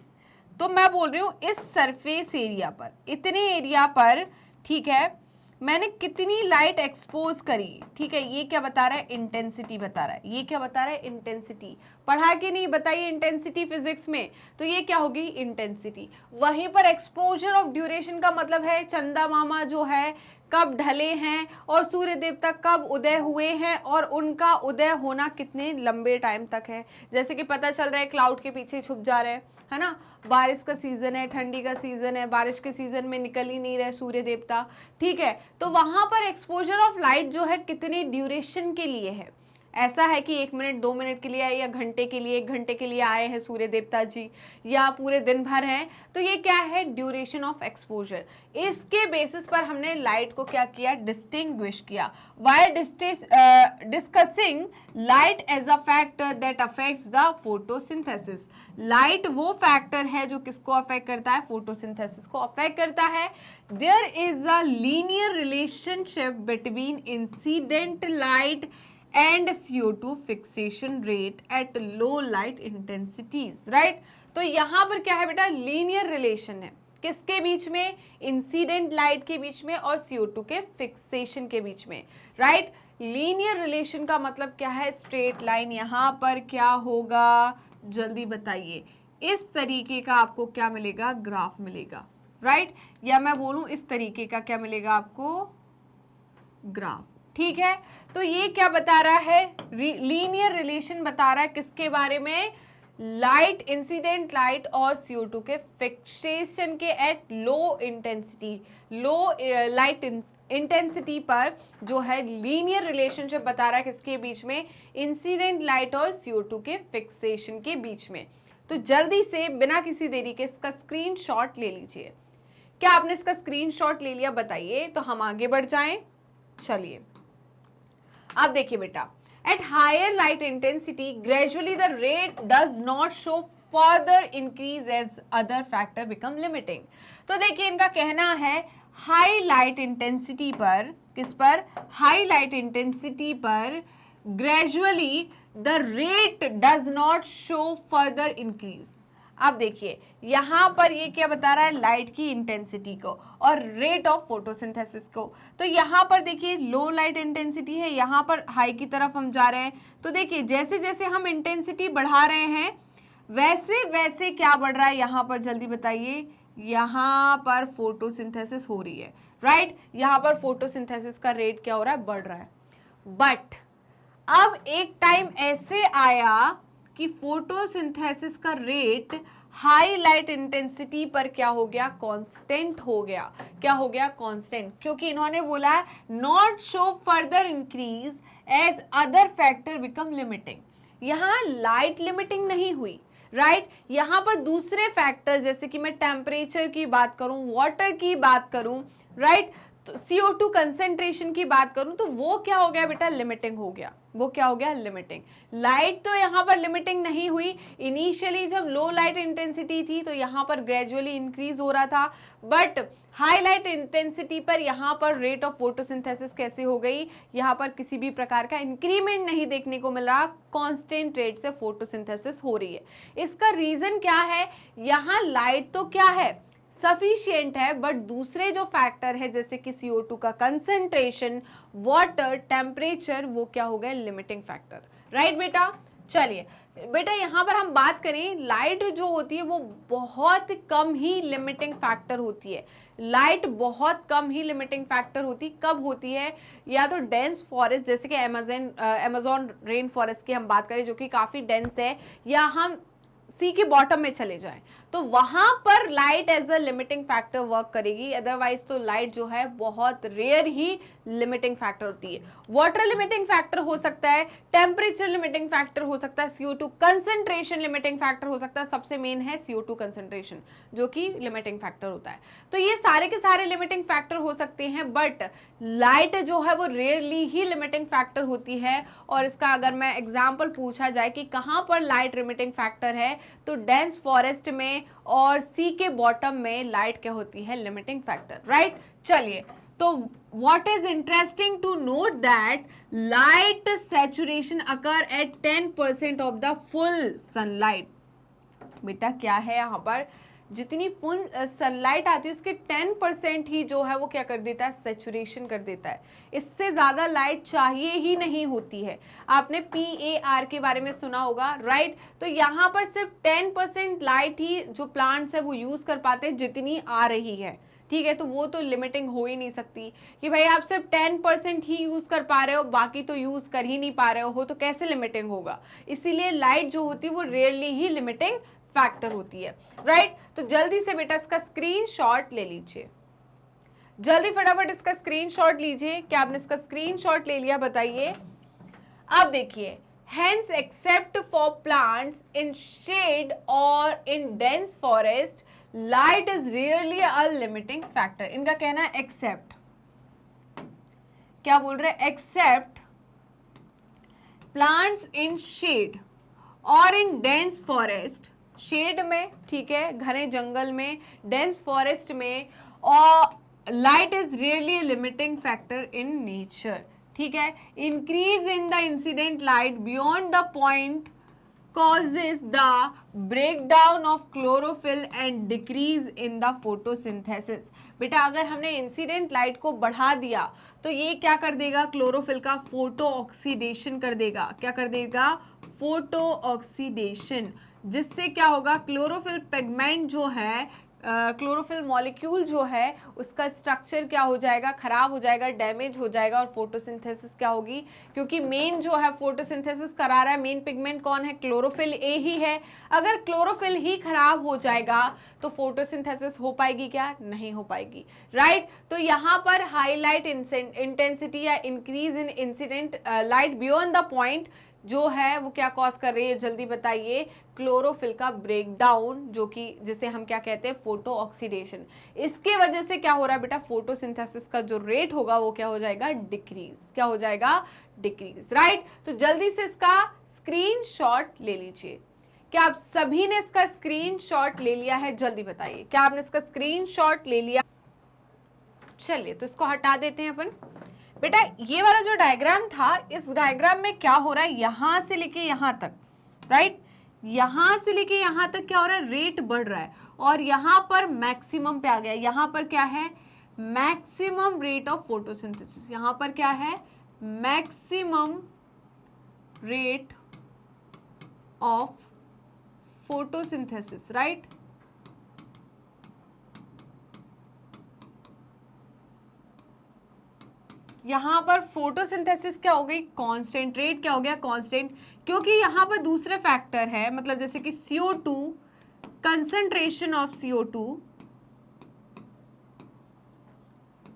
तो मैं बोल रही हूं इस सरफेस एरिया पर, इतने एरिया पर, ठीक है, मैंने कितनी लाइट एक्सपोज करी, ठीक है, ये क्या बता रहा है, इंटेंसिटी बता रहा है। ये क्या बता रहा है, इंटेंसिटी। पढ़ा कि नहीं बताइए इंटेंसिटी फिजिक्स में, तो ये क्या होगी, इंटेंसिटी। वहीं पर एक्सपोजर ऑफ ड्यूरेशन का मतलब है चंदा मामा जो है कब ढले हैं और सूर्य देवता कब उदय हुए हैं और उनका उदय होना कितने लंबे टाइम तक है। जैसे कि पता चल रहा है क्लाउड के पीछे छुप जा रहे हैं, है ना, बारिश का सीजन है, ठंडी का सीजन है, बारिश के सीजन में निकल ही नहीं रहे सूर्य देवता, ठीक है, तो वहां पर एक्सपोजर ऑफ लाइट जो है कितनी ड्यूरेशन के लिए है। ऐसा है कि 1 मिनट 2 मिनट के लिए आए या घंटे के लिए, 1 घंटे के लिए आए हैं सूर्य देवता जी, या पूरे दिन भर हैं, तो ये क्या है, ड्यूरेशन ऑफ एक्सपोजर। इसके बेसिस पर हमने लाइट को क्या किया, डिस्टिंग्विश किया। While discussing light as a factor that affects the photosynthesis. Light वो फैक्टर है जो किसको अफेक्ट करता है, फोटोसिंथेसिस को अफेक्ट करता है। There is a linear relationship between incident light and CO2 fixation rate at low light intensities, right? तो यहां पर क्या है बेटा, लीनियर रिलेशन है, किसके बीच में, इंसिडेंट लाइट के बीच में और CO2 के फिक्सेशन के बीच में, राइट? लीनियर रिलेशन का मतलब क्या है, स्ट्रेट लाइन। यहां पर क्या होगा, जल्दी बताइए, इस तरीके का आपको क्या मिलेगा, ग्राफ मिलेगा, राइट? या मैं बोलूं इस तरीके का क्या मिलेगा आपको, ग्राफ, ठीक है। तो ये क्या बता रहा है, लीनियर रिलेशन बता रहा है किसके बारे में, लाइट, इंसिडेंट लाइट और CO2 के फिक्सेशन के at low intensity, low light intensity पर जो है लीनियर रिलेशनशिप बता रहा है किसके बीच में, इंसिडेंट लाइट और CO2 के फिक्सेशन के बीच में। तो जल्दी से बिना किसी देरी के इसका स्क्रीनशॉट ले लीजिए। क्या आपने इसका स्क्रीनशॉट ले लिया, बताइए, तो हम आगे बढ़ जाएं। चलिए अब देखिए बेटा, at higher light intensity gradually the rate does not show further increase as other factor become limiting. तो देखिए इनका कहना है हाई लाइट इंटेंसिटी पर, किस पर, हाई लाइट इंटेंसिटी पर gradually the rate does not show further increase. अब देखिए यहां पर ये क्या बता रहा है, लाइट की इंटेंसिटी को और रेट ऑफ फोटोसिंथेसिस को। तो यहां पर देखिए लो लाइट इंटेंसिटी है, यहां पर हाई की तरफ हम जा रहे हैं। तो देखिए जैसे जैसे हम इंटेंसिटी बढ़ा रहे हैं वैसे वैसे क्या बढ़ रहा है, यहां पर जल्दी बताइए, यहां पर फोटोसिंथेसिस हो रही है, राइट? यहां पर फोटोसिंथेसिस का रेट क्या हो रहा है, बढ़ रहा है। बट अब एक टाइम ऐसे आया कि फोटोसिंथेसिस का रेट हाई लाइट इंटेंसिटी पर क्या हो गया, कांस्टेंट हो गया। क्या हो गया, कांस्टेंट, क्योंकि इन्होंने बोला not show further increase as other factor become limiting. यहां लाइट लिमिटिंग नहीं हुई, राइट? यहां पर दूसरे फैक्टर जैसे कि मैं टेम्परेचर की बात करूं, वाटर की बात करूं, राइट, तो CO2 कंसेंट्रेशन की बात करूं, तो वो क्या हो गया बेटा, लिमिटिंग हो गया। वो क्या हो गया, लिमिटिंग। लाइट तो यहाँ पर लिमिटिंग नहीं हुई, इनिशियली जब लो लाइट इंटेंसिटी थी तो यहाँ पर ग्रेजुअली इंक्रीज हो रहा था, बट हाई लाइट इंटेंसिटी पर यहाँ पर रेट ऑफ फोटोसिंथेसिस कैसे हो गई, यहाँ पर किसी भी प्रकार का इंक्रीमेंट नहीं देखने को मिल रहा, कांस्टेंट रेट से फोटोसिंथेसिस हो रही है। इसका रीजन क्या है, यहाँ लाइट तो क्या है, सफिशिएंट है, बट दूसरे जो फैक्टर है जैसे कि CO2 का कंसेंट्रेशन, वाटर, टेम्परेचर, वो क्या हो गए, लिमिटिंग फैक्टर, राइट बेटा? चलिए बेटा यहाँ पर हम बात करें, लाइट जो होती है वो बहुत कम ही लिमिटिंग फैक्टर होती है। लाइट बहुत कम ही लिमिटिंग फैक्टर होती, कब होती है, या तो डेंस फॉरेस्ट जैसे कि अमेज़न रेन फॉरेस्ट की हम बात करें जो कि काफी डेंस है, या हम सी के बॉटम में चले जाएं तो वहां पर light as a limiting factor work करेगी। अदरवाइज तो लाइट जो है बहुत रेयर ही लिमिटिंग फैक्टर होती है। वाटर लिमिटिंग फैक्टर हो सकता है, टेम्परेचर लिमिटिंग फैक्टर हो सकता है, CO2 कंसेंट्रेशन लिमिटिंग फैक्टर हो सकता है। सबसे मेन है CO2 कंसेंट्रेशन जो कि लिमिटिंग फैक्टर होता है। तो ये सारे के सारे लिमिटिंग फैक्टर हो सकते हैं, बट लाइट जो है वो रेयरली ही लिमिटिंग फैक्टर होती है। और इसका अगर मैं एग्जांपल पूछा जाए कि कहाँ पर लाइट लिमिटिंग फैक्टर है, तो डेंस फॉरेस्ट में और सी के बॉटम में लाइट क्या होती है, लिमिटिंग फैक्टर, राइट। चलिए, तो what is interesting to note that light saturation occur at 10% of the full sunlight। बेटा क्या है यहाँ पर, जितनी फुल सनलाइट आती है उसके 10% ही जो है वो क्या कर देता है, सेचुरेशन कर देता है। इससे ज़्यादा लाइट चाहिए ही नहीं होती है। आपने PAR के बारे में सुना होगा, राइट। तो यहाँ पर सिर्फ 10% लाइट ही जो प्लांट्स है वो यूज़ कर पाते हैं जितनी आ रही है, ठीक है। तो वो तो लिमिटिंग हो ही नहीं सकती कि भाई आप सिर्फ 10% ही यूज़ कर पा रहे हो, बाकी तो यूज़ कर ही नहीं पा रहे हो, तो कैसे लिमिटिंग होगा। इसीलिए लाइट जो होती है वो रेयरली ही लिमिटिंग फैक्टर होती है, राइट। तो जल्दी से बेटा इसका स्क्रीनशॉट ले लीजिए, जल्दी फटाफट इसका स्क्रीनशॉट लीजिए। क्या आपने इसका स्क्रीनशॉट ले लिया, बताइए। अब देखिए, hence except for plants in shade or in dense forest light is rarely a limiting factor। इनका कहना है except, क्या बोल रहे हैं, except plants in shade or in dense forest, shade में, ठीक है, घने जंगल में, डेंस फॉरेस्ट में, और light is rarely limiting factor in nature, ठीक है। Increase in the incident light beyond the point causes the breakdown of chlorophyll and decrease in the photosynthesis। बेटा अगर हमने इंसिडेंट लाइट को बढ़ा दिया तो ये क्या कर देगा, क्लोरोफिल का फोटो ऑक्सीडेशन कर देगा। क्या कर देगा, फोटो ऑक्सीडेशन, जिससे क्या होगा, क्लोरोफिल पिगमेंट जो है, क्लोरोफिल मॉलिक्यूल जो है उसका स्ट्रक्चर क्या हो जाएगा, खराब हो जाएगा, डैमेज हो जाएगा, और फोटोसिंथेसिस क्या होगी, क्योंकि मेन जो है फोटोसिंथेसिस करा रहा है, मेन पिगमेंट कौन है, क्लोरोफिल ए ही है। अगर क्लोरोफिल ही खराब हो जाएगा तो फोटोसिंथेसिस हो पाएगी क्या, नहीं हो पाएगी, राइट। तो यहाँ पर हाईलाइट इंटेंसिटी या increase in incident light beyond the point जो है वो क्या कॉज कर रही है, जल्दी बताइए, क्लोरोफिल का ब्रेकडाउन, जो कि जिसे हम क्या कहते हैं, फोटो ऑक्सीडेशन। इसके वजह से क्या हो रहा है बेटा, फोटोसिंथेसिस का जो रेट होगा वो क्या हो जाएगा, डिक्रीज। क्या हो जाएगा, डिक्रीज, राइट। तो जल्दी से इसका स्क्रीनशॉट ले लीजिए। क्या आप सभी ने इसका स्क्रीनशॉट ले लिया है, जल्दी बताइए, क्या आपने इसका स्क्रीनशॉट ले लिया। चलिए, तो इसको हटा देते हैं अपन। बेटा ये वाला जो डायग्राम था, इस डायग्राम में क्या हो रहा है, यहां से लेके यहां तक, राइट, यहां से लेके यहां तक क्या हो रहा है, रेट बढ़ रहा है, और यहां पर मैक्सिमम पे आ गया। यहां पर क्या है, मैक्सिमम रेट ऑफ फोटोसिंथेसिस। यहां पर क्या है, maximum rate of photosynthesis, right. यहाँ पर फोटोसिंथेसिस क्या हो गई, कांस्टेंट। रेट क्या हो गया, कांस्टेंट, क्योंकि यहाँ पर दूसरे फैक्टर है, मतलब जैसे कि CO2, concentration of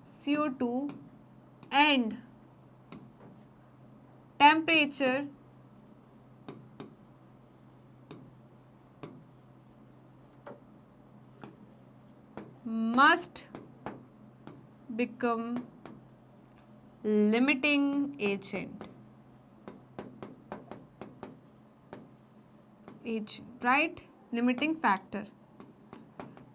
CO2 and temperature must become limiting agent, right, limiting factor.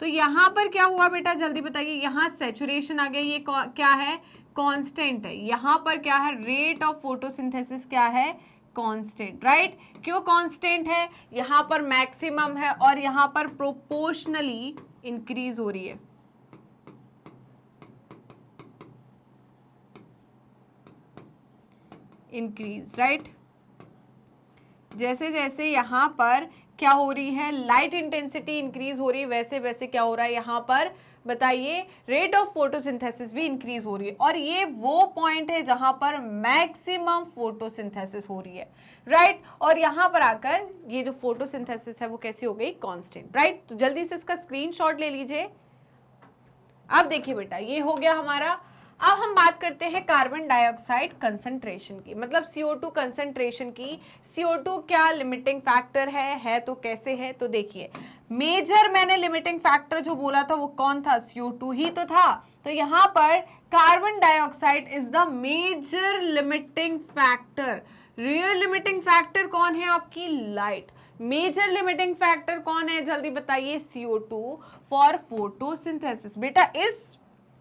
तो यहां पर क्या हुआ बेटा, जल्दी बताइए। यहां सैचुरेशन आ गया, ये क्या है, कांस्टेंट है। यहां पर क्या है, रेट ऑफ फोटोसिंथेसिस क्या है, कांस्टेंट, राइट। क्यों कांस्टेंट है, यहां पर मैक्सिमम है और यहां पर प्रोपोर्शनली इंक्रीज हो रही है। Increase, right. जैसे जैसे यहाँ पर क्या हो रही है, लाइट इंटेंसिटी इंक्रीज हो रही है, वैसे वैसे क्या हो रहा है, यहाँ पर बताइए, रेट ऑफ फोटोसिंथेसिस भी इंक्रीज हो रही है। और ये वो पॉइंट है जहां पर मैक्सिमम फोटोसिंथेसिस हो रही है, राइट। और यहाँ पर आकर ये जो फोटोसिंथेसिस है वो कैसी हो गई, कांस्टेंट, राइट। तो जल्दी से इसका स्क्रीनशॉट ले लीजिए। अब देखिए बेटा, ये हो गया हमारा। अब हम बात करते हैं कार्बन डाइऑक्साइड कंसंट्रेशन की, मतलब CO2 कंसंट्रेशन की। CO2 क्या लिमिटिंग फैक्टर है तो कैसे है, तो देखिए, मेजर मैंने लिमिटिंग फैक्टर जो बोला था वो कौन था, CO2 ही तो था। तो यहाँ पर carbon dioxide is the major limiting factor. Real limiting factor कौन है? आपकी लाइट। मेजर लिमिटिंग फैक्टर कौन है? जल्दी बताइए। CO2 for photosynthesis. बेटा इस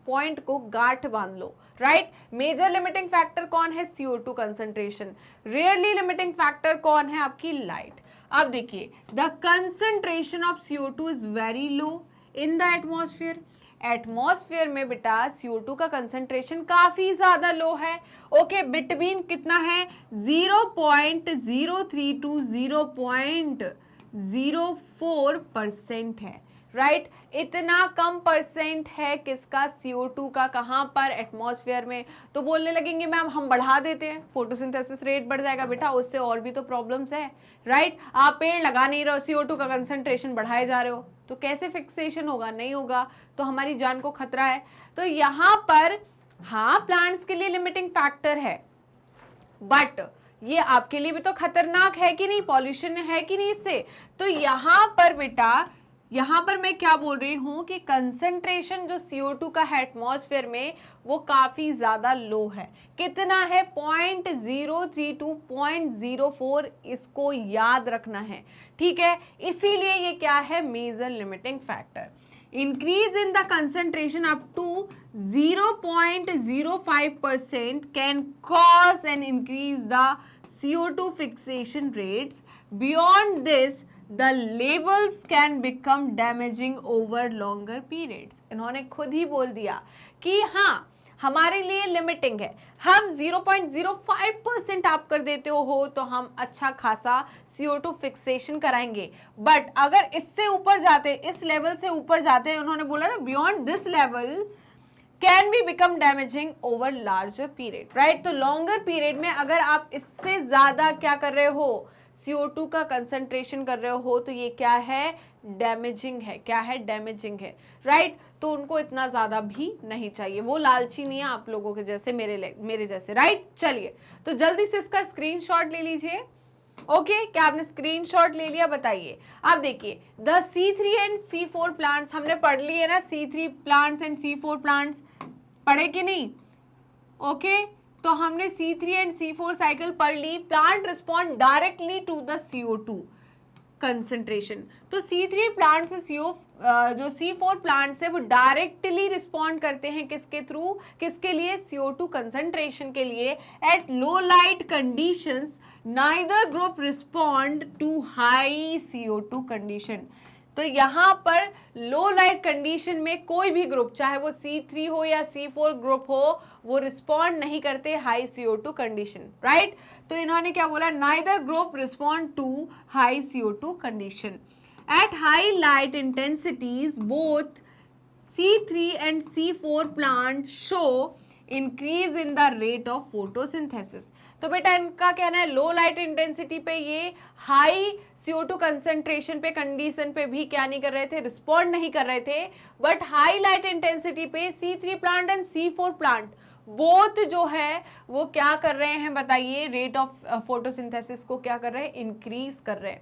पॉइंट को गांठ बांध लो, राइट। मेजर लिमिटिंग फैक्टर कौन है? CO2 concentration. Rarely limiting factor कौन है? आपकी लाइट। अब देखिए, the concentration of CO2 is very low in the atmosphere. Atmosphere में बेटा CO2 का कंसंट्रेशन काफी ज्यादा लो है। ओके, बिटवीन कितना है? 0.03 टू 0.04% है, राइट। इतना कम परसेंट है किसका? CO2 का। कहां पर? एटमॉस्फेयर में। तो बोलने लगेंगे मैम हम बढ़ा देते हैं, फोटोसिंथेसिस रेट बढ़ जाएगा। बेटा उससे और भी तो प्रॉब्लम्स है, राइट। आप पेड़ लगा नहीं रहे हो, CO2 का कंसंट्रेशन बढ़ाए जा रहे हो, तो कैसे फिक्सेशन होगा? नहीं होगा, तो हमारी जान को खतरा है। तो यहां पर हाँ, प्लांट्स के लिए लिमिटिंग फैक्टर है, बट ये आपके लिए भी तो खतरनाक है कि नहीं? पॉल्यूशन है कि नहीं इससे? तो यहां पर बेटा, यहां पर मैं क्या बोल रही हूं कि कंसंट्रेशन जो CO2 का है एटमॉस्फेयर में वो काफी ज्यादा लो है। कितना है? 0.03 टू 0.04, इसको याद रखना है, ठीक है। इसीलिए ये क्या है? Major limiting factor. Increase in the concentration up to 0.05% can cause and increase the CO2 fixation rates. Beyond this, the levels can become damaging over longer periods. इन्होंने खुद ही बोल दिया कि हाँ हमारे लिए लिमिटिंग है। हम 0.05% आप कर देते हो तो हम अच्छा खासा CO2 फिक्सेशन कराएंगे, बट अगर इससे ऊपर जाते, इस लेवल से ऊपर जाते, उन्होंने बोला ना beyond this level can be become damaging over larger period, right. तो लॉन्गर पीरियड में अगर आप इससे ज्यादा क्या कर रहे हो? CO2 का कंसंट्रेशन कर रहे हो, तो ये क्या है? डैमेजिंग है। क्या है? डैमेजिंग है, राइट। तो उनको इतना ज्यादा भी नहीं चाहिए, वो लालची नहीं है आप लोगों के जैसे, मेरे जैसे, राइट। चलिए, तो जल्दी से इसका स्क्रीनशॉट ले लीजिए। ओके, क्या आपने स्क्रीनशॉट ले लिया? बताइए। अब देखिए, the C3 and C4 plants हमने पढ़ लिए ना, C3 plants and C4 plants पढ़े कि नहीं? ओके, तो हमने C3 एंड C4 साइकिल पढ़ ली। Plant respond directly to the CO2 concentration. तो C3 प्लांट से जो C4 प्लांट्स है वो डायरेक्टली रिस्पॉन्ड करते हैं किसके थ्रू? किसके लिए? CO2 कंसंट्रेशन के लिए। At low light conditions neither group respond to high CO2 condition। तो यहां पर लो लाइट कंडीशन में कोई भी ग्रुप, चाहे वो C3 हो या C4 ग्रुप हो, वो रिस्पॉन्ड नहीं करते हाई CO2 कंडीशन, राइट। तो इन्होंने क्या बोला? neither group respond to high CO2 condition at high light intensities। both C3 and C4 plants show increase in the rate of photosynthesis। तो बेटा इनका कहना है लो लाइट इंटेंसिटी पे ये हाई CO2 कंसंट्रेशन पे कंडीशन पे भी क्या नहीं कर रहे थे? रिस्पॉन्ड नहीं कर रहे थे, बट हाई लाइट इंटेंसिटी पे C3 plant and C4 plant both जो है वो क्या कर रहे हैं? बताइए। रेट ऑफ फोटोसिंथेसिस को क्या कर रहे हैं? इंक्रीज कर रहे हैं,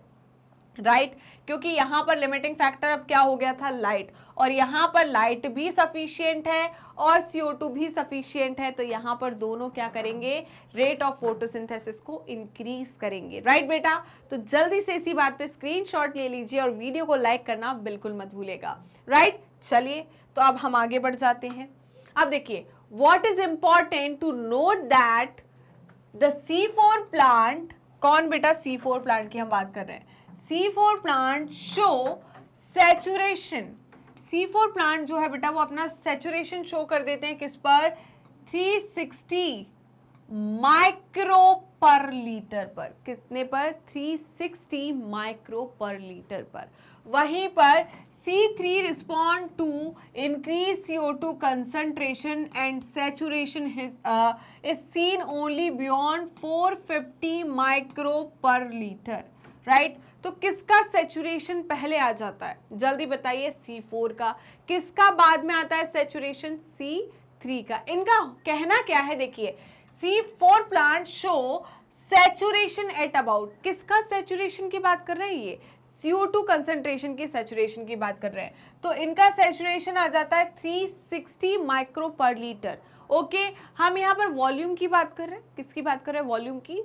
राइट। क्योंकि यहां पर लिमिटिंग फैक्टर अब क्या हो गया था? लाइट। और यहां पर लाइट भी सफिशिएंट है और CO2 भी सफिशिएंट है, तो यहां पर दोनों क्या करेंगे? रेट ऑफ फोटोसिंथेसिस को इंक्रीज करेंगे, राइट बेटा। तो जल्दी से इसी बात पे स्क्रीनशॉट ले लीजिए और वीडियो को लाइक करना बिल्कुल मत भूलेगा, राइट। चलिए, तो अब हम आगे बढ़ जाते हैं। अब देखिए, what is important to note that the C4 plant, कौन बेटा? C4 प्लांट की हम बात कर रहे हैं। C4 plant show saturation. C4 plant जो है बेटा वो अपना सैचुरेशन शो कर देते हैं किस पर? 360 माइक्रो पर लीटर पर। कितने पर? 360 माइक्रो पर लीटर पर। वहीं पर C3 respond to increase CO2 concentration and saturation is seen only beyond 450 micro per liter, right? तो किसका सैचुरेशन पहले आ जाता है? जल्दी बताइए। C4 का। किसका बाद में आता है सैचुरेशन? C3 का। इनका कहना क्या है? देखिए, C4 plant show saturation at about, किसका सैचुरेशन की बात कर रहे हैं? ये CO2 कंसंट्रेशन की सैचुरेशन की बात कर रहे हैं। तो इनका सैचुरेशन आ जाता है 360 माइक्रो पर लीटर। ओके, हम यहाँ पर वॉल्यूम की बात कर रहे हैं, किसकी बात कर रहे हैं, वॉल्यूम की।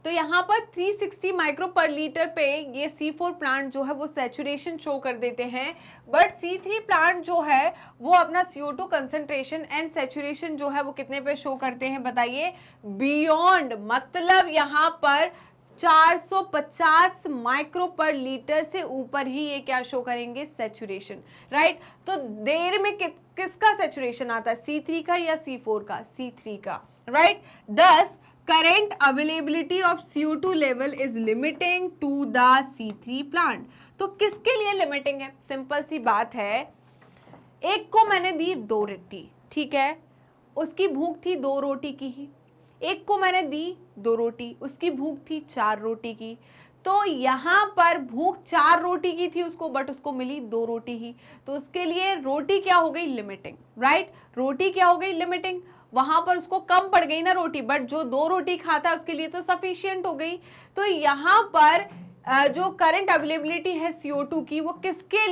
तो यहाँ पर 360 माइक्रो पर लीटर पे ये C4 प्लांट जो है वो सैचुरेशन शो कर देते हैं, बट C3 प्लांट जो है वो अपना CO2 कंसंट्रेशन एंड सैचुरेशन जो है वो कितने पे शो करते हैं बताइए, बियॉन्ड, मतलब यहाँ पर 450 माइक्रो पर लीटर से ऊपर ही ये क्या शो करेंगे, सैचुरेशन, राइट। तो देर में किसका सैचुरेशन आता है, C3 का या C4 का, C3 का, राइट। दस current availability of CO2 level is limiting to the C3 plant। तो किसके लिए लिमिटिंग है, सिंपल सी बात है, एक को मैंने दी 2 रोटी, ठीक है, उसकी भूख थी 2 रोटी की ही, एक को मैंने दी 2 रोटी, उसकी भूख थी 4 रोटी की। तो यहाँ पर भूख 4 रोटी की थी उसको, बट उसको मिली 2 रोटी ही, तो उसके लिए रोटी क्या हो गई, लिमिटिंग, राइट। रोटी क्या हो गई, लिमिटिंग, वहां पर उसको कम पड़ गई ना रोटी, बट जो 2 रोटी खाता है उसके लिए तो सफिशिएंट हो गई। तो यहाँ पर जो करंट अवेलेबिलिटी है CO2 की, वो किसके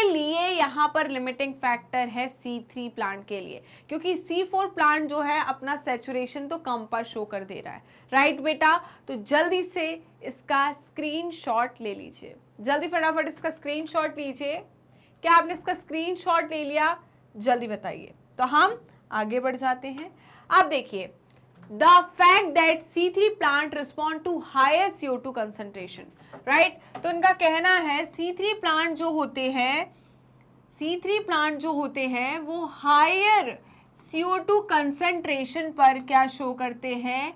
लिए यहाँ पर लिमिटिंग फैक्टर है, C3 प्लांट के लिए, क्योंकि C4 प्लांट जो है अपना सैचुरेशन तो कम पर शो कर दे रहा है, राइट बेटा। तो जल्दी से इसका स्क्रीनशॉट ले लीजिए, जल्दी फटाफट इसका स्क्रीनशॉट लीजिए। क्या आपने इसका स्क्रीनशॉट ले लिया, जल्दी बताइए। तो हम आगे बढ़ जाते हैं। अब देखिए, the fact that C3 plant respond to higher CO2 concentration, right. तो इनका कहना है C3 प्लांट जो होते हैं वो हायर CO2 कंसंट्रेशन पर क्या शो करते हैं,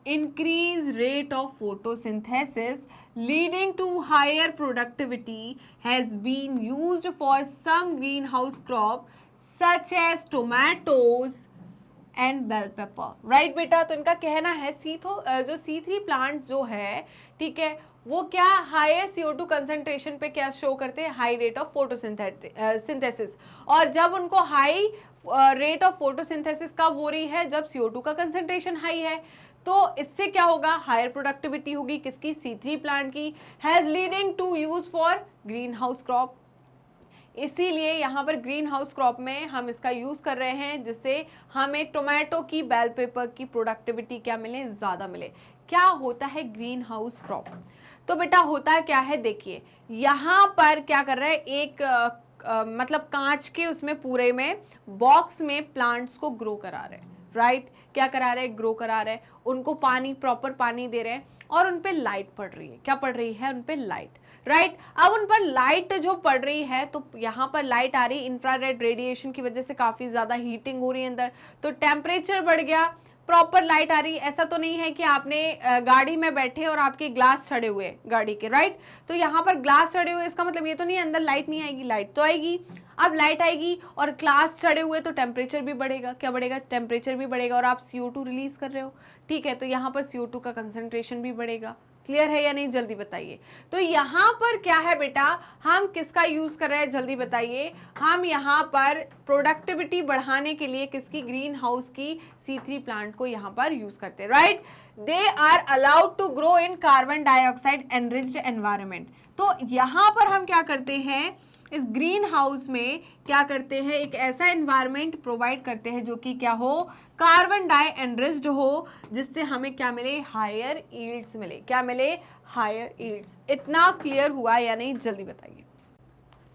increase rate of photosynthesis leading to higher productivity has been used for some greenhouse crop such as tomatoes and bell pepper, right बेटा। तो इनका कहना है जो C3 प्लांट्स जो है, ठीक है, वो क्या हायर CO2 कंसंट्रेशन पे क्या शो करते हैं, हाई रेट ऑफ फोटोसिंथेसिस। और जब उनको हाई रेट ऑफ फोटोसिंथेसिस कब हो रही है, जब CO2 का कंसंट्रेशन हाई है, तो इससे क्या होगा, हायर प्रोडक्टिविटी होगी, किसकी, C3 प्लांट की। Has leading to use for greenhouse crop, इसीलिए यहाँ पर ग्रीन हाउस क्रॉप में हम इसका यूज कर रहे हैं, जिससे हमें टोमेटो की, बेल पेपर की प्रोडक्टिविटी क्या मिले, ज्यादा मिले। क्या होता है ग्रीन हाउस क्रॉप, तो बेटा होता क्या है, देखिए यहाँ पर क्या कर रहा है, एक मतलब कांच के उसमें पूरे में बॉक्स में प्लांट्स को ग्रो करा रहे हैं, राइट। क्या करा रहे हैं, ग्रो करा रहे हैं, उनको पानी, प्रॉपर पानी दे रहे हैं, और उन पे लाइट पड़ रही है, क्या पड़ रही है, उन पे लाइट, राइट। अब उन पर लाइट जो पड़ रही है, तो यहाँ पर लाइट आ रही, इंफ्रारेड रेडिएशन की वजह से काफी ज्यादा हीटिंग हो रही है अंदर, तो टेम्परेचर बढ़ गया, प्रॉपर लाइट आ रही। ऐसा तो नहीं है कि आपने गाड़ी में बैठे और आपके ग्लास चढ़े हुए गाड़ी के, राइट। तो यहाँ पर ग्लास चढ़े हुए, इसका मतलब ये तो नहीं अंदर लाइट नहीं आएगी, लाइट तो आएगी। अब लाइट आएगी और ग्लास चढ़े हुए, तो टेम्परेचर भी बढ़ेगा, क्या बढ़ेगा, टेम्परेचर भी बढ़ेगा, और आप CO2 रिलीज कर रहे हो, ठीक है, तो यहाँ पर CO2 का कंसंट्रेशन भी बढ़ेगा। क्लियर है या नहीं, जल्दी बताइए। तो यहाँ पर क्या है बेटा, हम किसका यूज कर रहे हैं, जल्दी बताइए। हम यहाँ पर प्रोडक्टिविटी बढ़ाने के लिए किसकी, ग्रीन हाउस की, C3 प्लांट को यहाँ पर यूज करते हैं, right. They are allowed to grow in carbon dioxide enriched environment. तो यहाँ पर हम क्या करते हैं, इस ग्रीन हाउस में क्या करते हैं, एक ऐसा एनवायरमेंट प्रोवाइड करते हैं जो कि क्या हो, कार्बन डाई एनरिच्ड हो, जिससे हमें क्या मिले, हायर यील्ड्स मिले, क्या मिले, हायर यील्ड्स। इतना क्लियर हुआ या नहीं, जल्दी बताइए।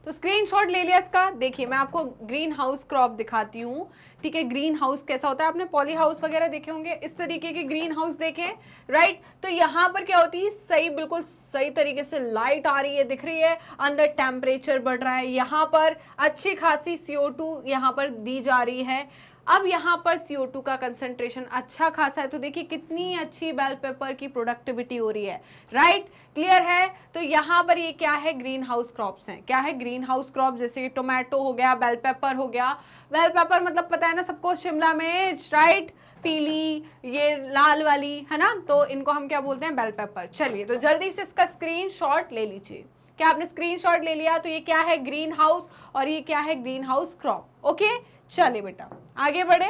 तो स्क्रीनशॉट ले लिया इसका। देखिए मैं आपको ग्रीन हाउस क्रॉप दिखाती हूँ, ठीक है। ग्रीन हाउस कैसा होता है, आपने पॉली हाउस वगैरह देखे होंगे, इस तरीके के ग्रीन हाउस देखे, राइट। तो यहाँ पर क्या होती है, सही, बिल्कुल सही तरीके से लाइट आ रही है, दिख रही है, अंदर टेम्परेचर बढ़ रहा है, यहाँ पर अच्छी खासी CO2 यहाँ पर दी जा रही है। अब यहाँ पर CO2 का कंसंट्रेशन अच्छा खासा है, तो देखिए कितनी अच्छी बेल पेपर की प्रोडक्टिविटी हो रही है, राइट। क्लियर है। तो यहाँ पर ये क्या है, ग्रीन हाउस क्रॉप्स हैं। क्या है, ग्रीन हाउस क्रॉप, जैसे कि टोमेटो हो गया, बेल पेपर हो गया। बेल पेपर मतलब पता है ना सबको, शिमला मिर्च, राइट, पीली, ये लाल वाली, है ना, तो इनको हम क्या बोलते हैं, बेल पेपर। चलिए तो जल्दी से इसका स्क्रीनशॉट ले लीजिए। क्या आपने स्क्रीनशॉट ले लिया, तो ये क्या है, ग्रीन हाउस, और ये क्या है, ग्रीन हाउस क्रॉप। ओके, चलिए बेटा आगे बढ़े।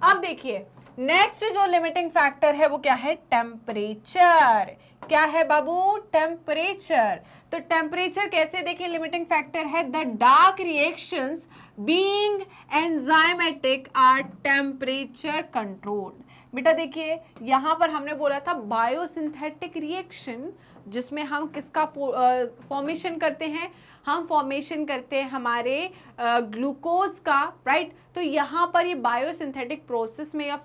अब देखिए नेक्स्ट जो लिमिटिंग फैक्टर है वो क्या है, टेम्परेचर। क्या है बाबू, टेम्परेचर। तो टेम्परेचर कैसे, देखिए लिमिटिंग फैक्टर है, the dark reactions being enzymatic are temperature controlled. बेटा देखिए यहां पर हमने बोला था बायोसिंथेटिक रिएक्शन, जिसमें हम किसका फॉर्मेशन करते हैं, हम फॉर्मेशन करते हैं हमारे ग्लूकोज का, राइट। तो यहाँ पर ये बायोसिंथेटिक प्रोसेस में या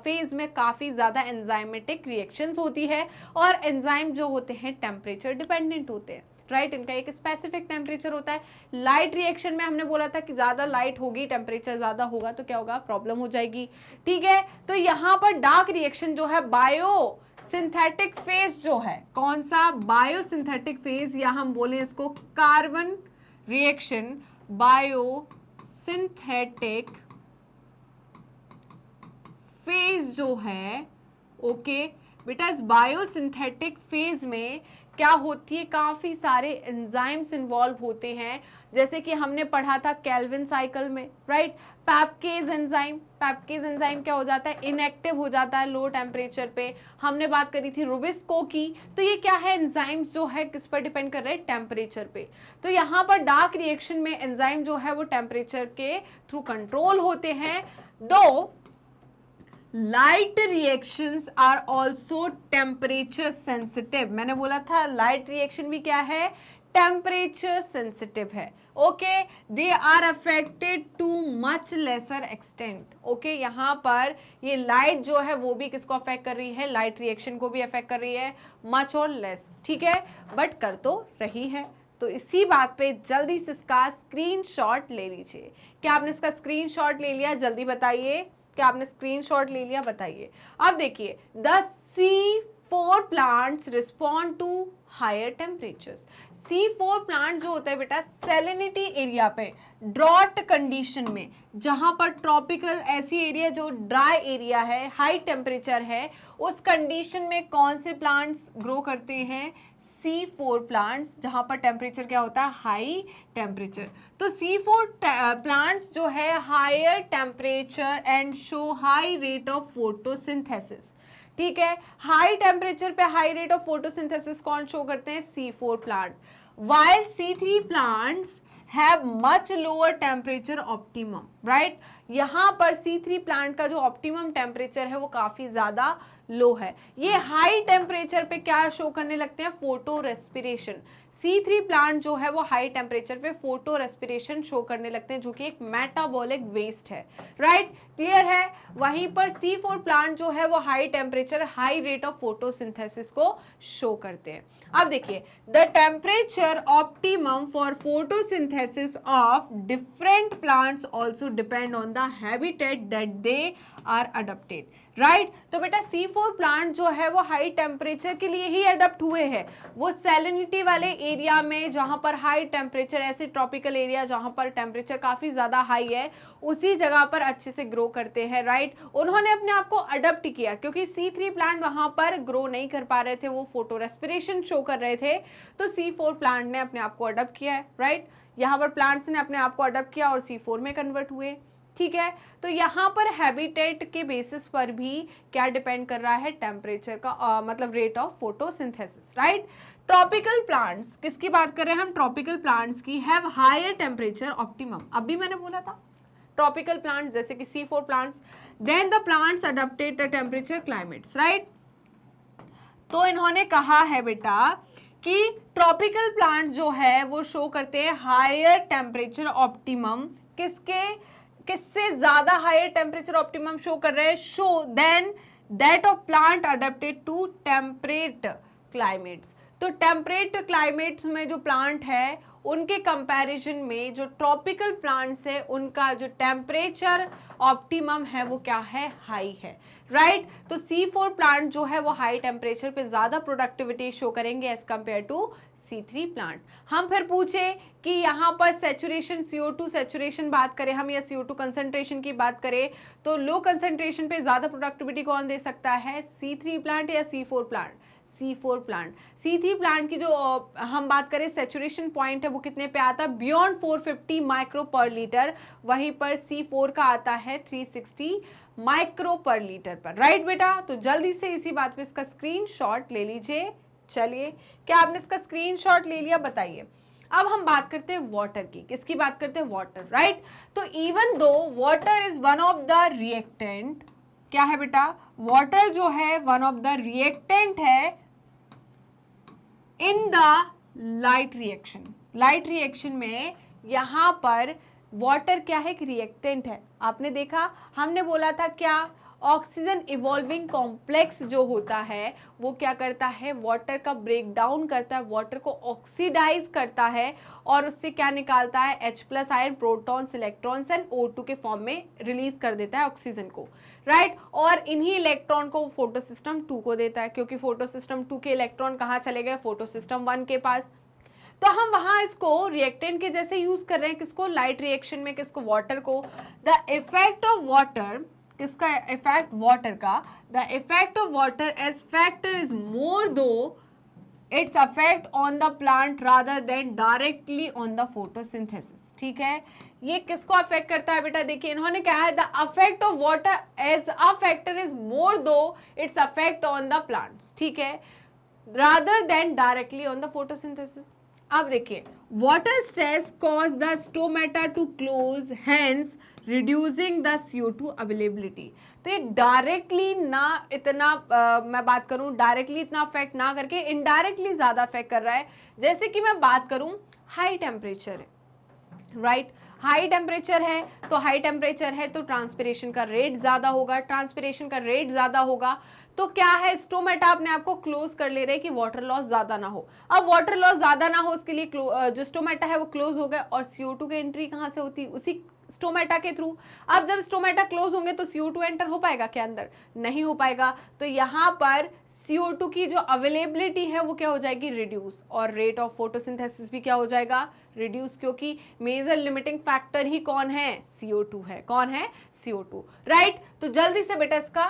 फेज में काफ़ी ज़्यादा एंजाइमेटिक रिएक्शंस होती है, और एंजाइम जो होते हैं टेम्परेचर डिपेंडेंट होते हैं, राइट। इनका एक स्पेसिफिक टेम्परेचर होता है। लाइट रिएक्शन में हमने बोला था कि ज़्यादा लाइट होगी, टेम्परेचर ज़्यादा होगा तो क्या होगा, प्रॉब्लम हो जाएगी, ठीक है। तो यहाँ पर डार्क रिएक्शन जो है, बायो सिंथेटिक फेज जो है, कौन सा, बायोसिंथेटिक फेज, या हम बोले इसको कार्बन रिएक्शन, बायोसिंथेटिक फेज जो है, ओके बेटा। इस बायोसिंथेटिक फेज में क्या होती है, काफी सारे एंजाइम्स इन्वॉल्व होते हैं, जैसे कि हमने पढ़ा था केल्विन साइकिल में, राइट। पैपकेज एंजाइम, पैपकेज एंजाइम क्या हो जाता है, इनएक्टिव हो जाता है लो टेम्परेचर पे। हमने बात करी थी रुबिस्को की। तो ये क्या है, एंजाइम्स जो है किस पर डिपेंड कर रहे हैं, टेम्परेचर पे। तो यहाँ पर डार्क रिएक्शन में एंजाइम जो है वो टेम्परेचर के थ्रू कंट्रोल होते हैं। Though light reactions are also temperature sensitive. मैंने बोला था लाइट रिएक्शन भी क्या है, टेम्परेचर सेंसिटिव है, okay. They are affected to much lesser extent, okay. यहाँ पर ये लाइट जो है वो भी किसको अफेक्ट कर रही है, लाइट रिएक्शन को भी अफेक्ट कर रही है, मच और लेस, ठीक है, बट कर तो रही है। तो इसी बात पे जल्दी से इसका स्क्रीनशॉट ले लीजिए। क्या आपने इसका स्क्रीनशॉट ले लिया, जल्दी बताइए, क्या आपने स्क्रीनशॉट ले लिया, बताइए। अब देखिए, the C4 plants respond to higher temperatures. C4 plant जो होता है बेटा, सैलिनिटी एरिया पे, ड्रॉट कंडीशन में, जहां पर ट्रॉपिकल ऐसी एरिया जो ड्राई एरिया है, हाई टेम्परेचर है, उस कंडीशन में कौन से प्लांट्स ग्रो करते हैं, C4 प्लांट्स, जहां पर टेम्परेचर क्या होता है, हाई टेम्परेचर। तो C4 प्लांट्स जो है higher temperature and show high rate of photosynthesis, ठीक है। हाई टेम्परेचर पे हाई रेट ऑफ फोटोसिंथेसिस कौन शो करते हैं, C4 plant. While C3 plants have much lower temperature optimum, right. यहाँ पर C3 प्लांट का जो ऑप्टिमम टेम्परेचर है वो काफी ज्यादा लो है। ये हाई टेम्परेचर पे क्या शो करने लगते हैं, फोटो रेस्पिरेशन। C3 प्लांट जो है वो हाई टेम्परेचर पे फोटो रेस्पिरेशन शो करने लगते हैं, जो कि एक मेटाबॉलिक वेस्ट है, राइट, क्लियर है। वहीं पर C4 प्लांट जो है वो high temperature, high rate of photosynthesis को शो करते हैं। अब देखिए, the temperature optimum for photosynthesis of different plants also depend on the habitat that they are adapted, right. तो बेटा C4 प्लांट जो है वो हाई टेम्परेचर के लिए ही अडप्ट हुए हैं। वो सैलिनिटी वाले एरिया में, जहां पर हाई टेम्परेचर, ऐसे ट्रॉपिकल एरिया जहां पर टेम्परेचर काफी ज्यादा हाई है, उसी जगह पर अच्छे से ग्रो करते हैं, राइट। उन्होंने अपने आप को अडप्ट किया, क्योंकि C3 प्लांट वहां पर ग्रो नहीं कर पा रहे थे, वो फोटो रेस्पिरेशन शो कर रहे थे। तो C4 प्लांट ने अपने आप को अडप्ट किया है, राइट। यहाँ पर प्लांट्स ने अपने आप को अडप्ट किया और C4 में कन्वर्ट हुए, ठीक है। तो यहाँ पर हैबिटेट के बेसिस पर भी क्या डिपेंड कर रहा है, टेम्परेचर का, मतलब rate of photosynthesis, right. Tropical plants, किसकी बात कर रहे हैं हम, ट्रॉपिकल प्लांट्स की, हैव हायर टेम्परेचर ऑप्टिमम। अभी मैंने बोला था ट्रॉपिकल प्लांट्स जैसे कि C4 plants, then the plants adapted the temperature climates, right. तो इन्होंने कहा है बेटा कि ट्रॉपिकल प्लांट जो है वो शो करते हैं हायर टेम्परेचर ऑप्टिमम, किससे ज्यादा हायर टेम्परेचर ऑप्टिमम शो कर रहे हैं, show then that of plant adapted to temperate climates. तो टेम्परेट क्लाइमेट्स में जो प्लांट है उनके कंपैरिजन में जो ट्रॉपिकल प्लांट्स है उनका जो टेम्परेचर ऑप्टिमम है वो क्या है, हाई है, राइट। तो C4 प्लांट जो है वो हाई टेम्परेचर पे ज्यादा प्रोडक्टिविटी शो करेंगे as compare to C3 plant. हम फिर पूछे कि यहाँ पर सैचुरेशन, CO2 सैचुरेशन बात करें हम या CO2 कंसंट्रेशन की बात करें, तो लो कंसंट्रेशन पे ज्यादा प्रोडक्टिविटी कौन दे सकता है, C3 प्लांट या C4 plant, C4 plant. C3 plant की जो हम बात करें सैचुरेशन पॉइंट है वो कितने पे आता है, बियॉन्ड 450 माइक्रो पर लीटर, वहीं पर C4 का आता है 360 माइक्रो पर लीटर पर, राइट बेटा। तो जल्दी से इसी बात पे इसका स्क्रीनशॉट ले लीजिए। चलिए, क्या आपने इसका स्क्रीनशॉट ले लिया, बताइए। अब हम बात करते हैं वाटर की, किसकी बात करते हैं, वाटर, राइट। तो even though water is one of the reactant, क्या है बेटा, वाटर जो है वन ऑफ द रिएक्टेंट है in the light reaction. Light reaction में यहां पर वाटर क्या है, एक रिएक्टेंट है। आपने देखा, हमने बोला था क्या, ऑक्सीजन इवॉल्विंग कॉम्प्लेक्स जो होता है वो क्या करता है, वाटर का ब्रेक डाउन करता है, वाटर को ऑक्सीडाइज करता है और उससे क्या निकालता है, H+ ion, protons, electrons and O2 के फॉर्म में रिलीज कर देता है ऑक्सीजन को, राइट। और इन्हीं इलेक्ट्रॉन को फोटो सिस्टम 2 को देता है, क्योंकि फोटो सिस्टम 2 के इलेक्ट्रॉन कहाँ चले गए, फोटो सिस्टम 1 के पास। तो हम वहां इसको रिएक्टेंट के जैसे यूज कर रहे हैं, किसको, लाइट रिएक्शन में, किसको, वाटर को। द इफेक्ट ऑफ वाटर, किसका इफेक्ट, वाटर का, the effect of water as factor is more though its affect on the plant rather than directly on the photosynthesis. ठीक है, ये किसको अफेक्ट करता है बेटा, देखिए इन्होंने कहा है the affect of water as a factor is more though its affect on the plants, ठीक है, rather than directly on the photosynthesis. अब देखिए, water stress cause the stomata to close, hence reducing the CO2 availability. तो ये directly ना इतना मैं बात करूं, डायरेक्टली इतना अफेक्ट ना करके इनडायरेक्टली ज्यादा अफेक्ट कर रहा है। जैसे कि मैं बात करूं, हाई टेम्परेचर है, राइट, हाई टेम्परेचर है, तो हाई टेम्परेचर है तो ट्रांसपिरेशन का रेट ज्यादा होगा, ट्रांसपिरेशन का रेट ज्यादा होगा तो क्या है, स्टोमेटा अपने आप को क्लोज कर ले रहे कि वाटर लॉस ज्यादा ना हो। अब वाटर लॉस ज्यादा ना हो उसके लिए जो स्टोमेटा है वो क्लोज हो गया, और CO2 की एंट्री कहां से होती है, उसी स्टोमेटा के थ्रू। अब जब स्टोमेटा क्लोज होंगे तो CO2 एंटर हो पाएगा क्या अंदर, नहीं हो पाएगा। तो यहाँ पर CO2 की जो अवेलेबिलिटी है वो क्या हो जाएगी, रिड्यूस, और रेट ऑफ फोटोसिंथेसिस भी क्या हो जाएगा, रिड्यूस, क्योंकि मेजर लिमिटिंग फैक्टर ही कौन है, CO2 है। कौन है, CO2, राइट। तो जल्दी से बेटा इसका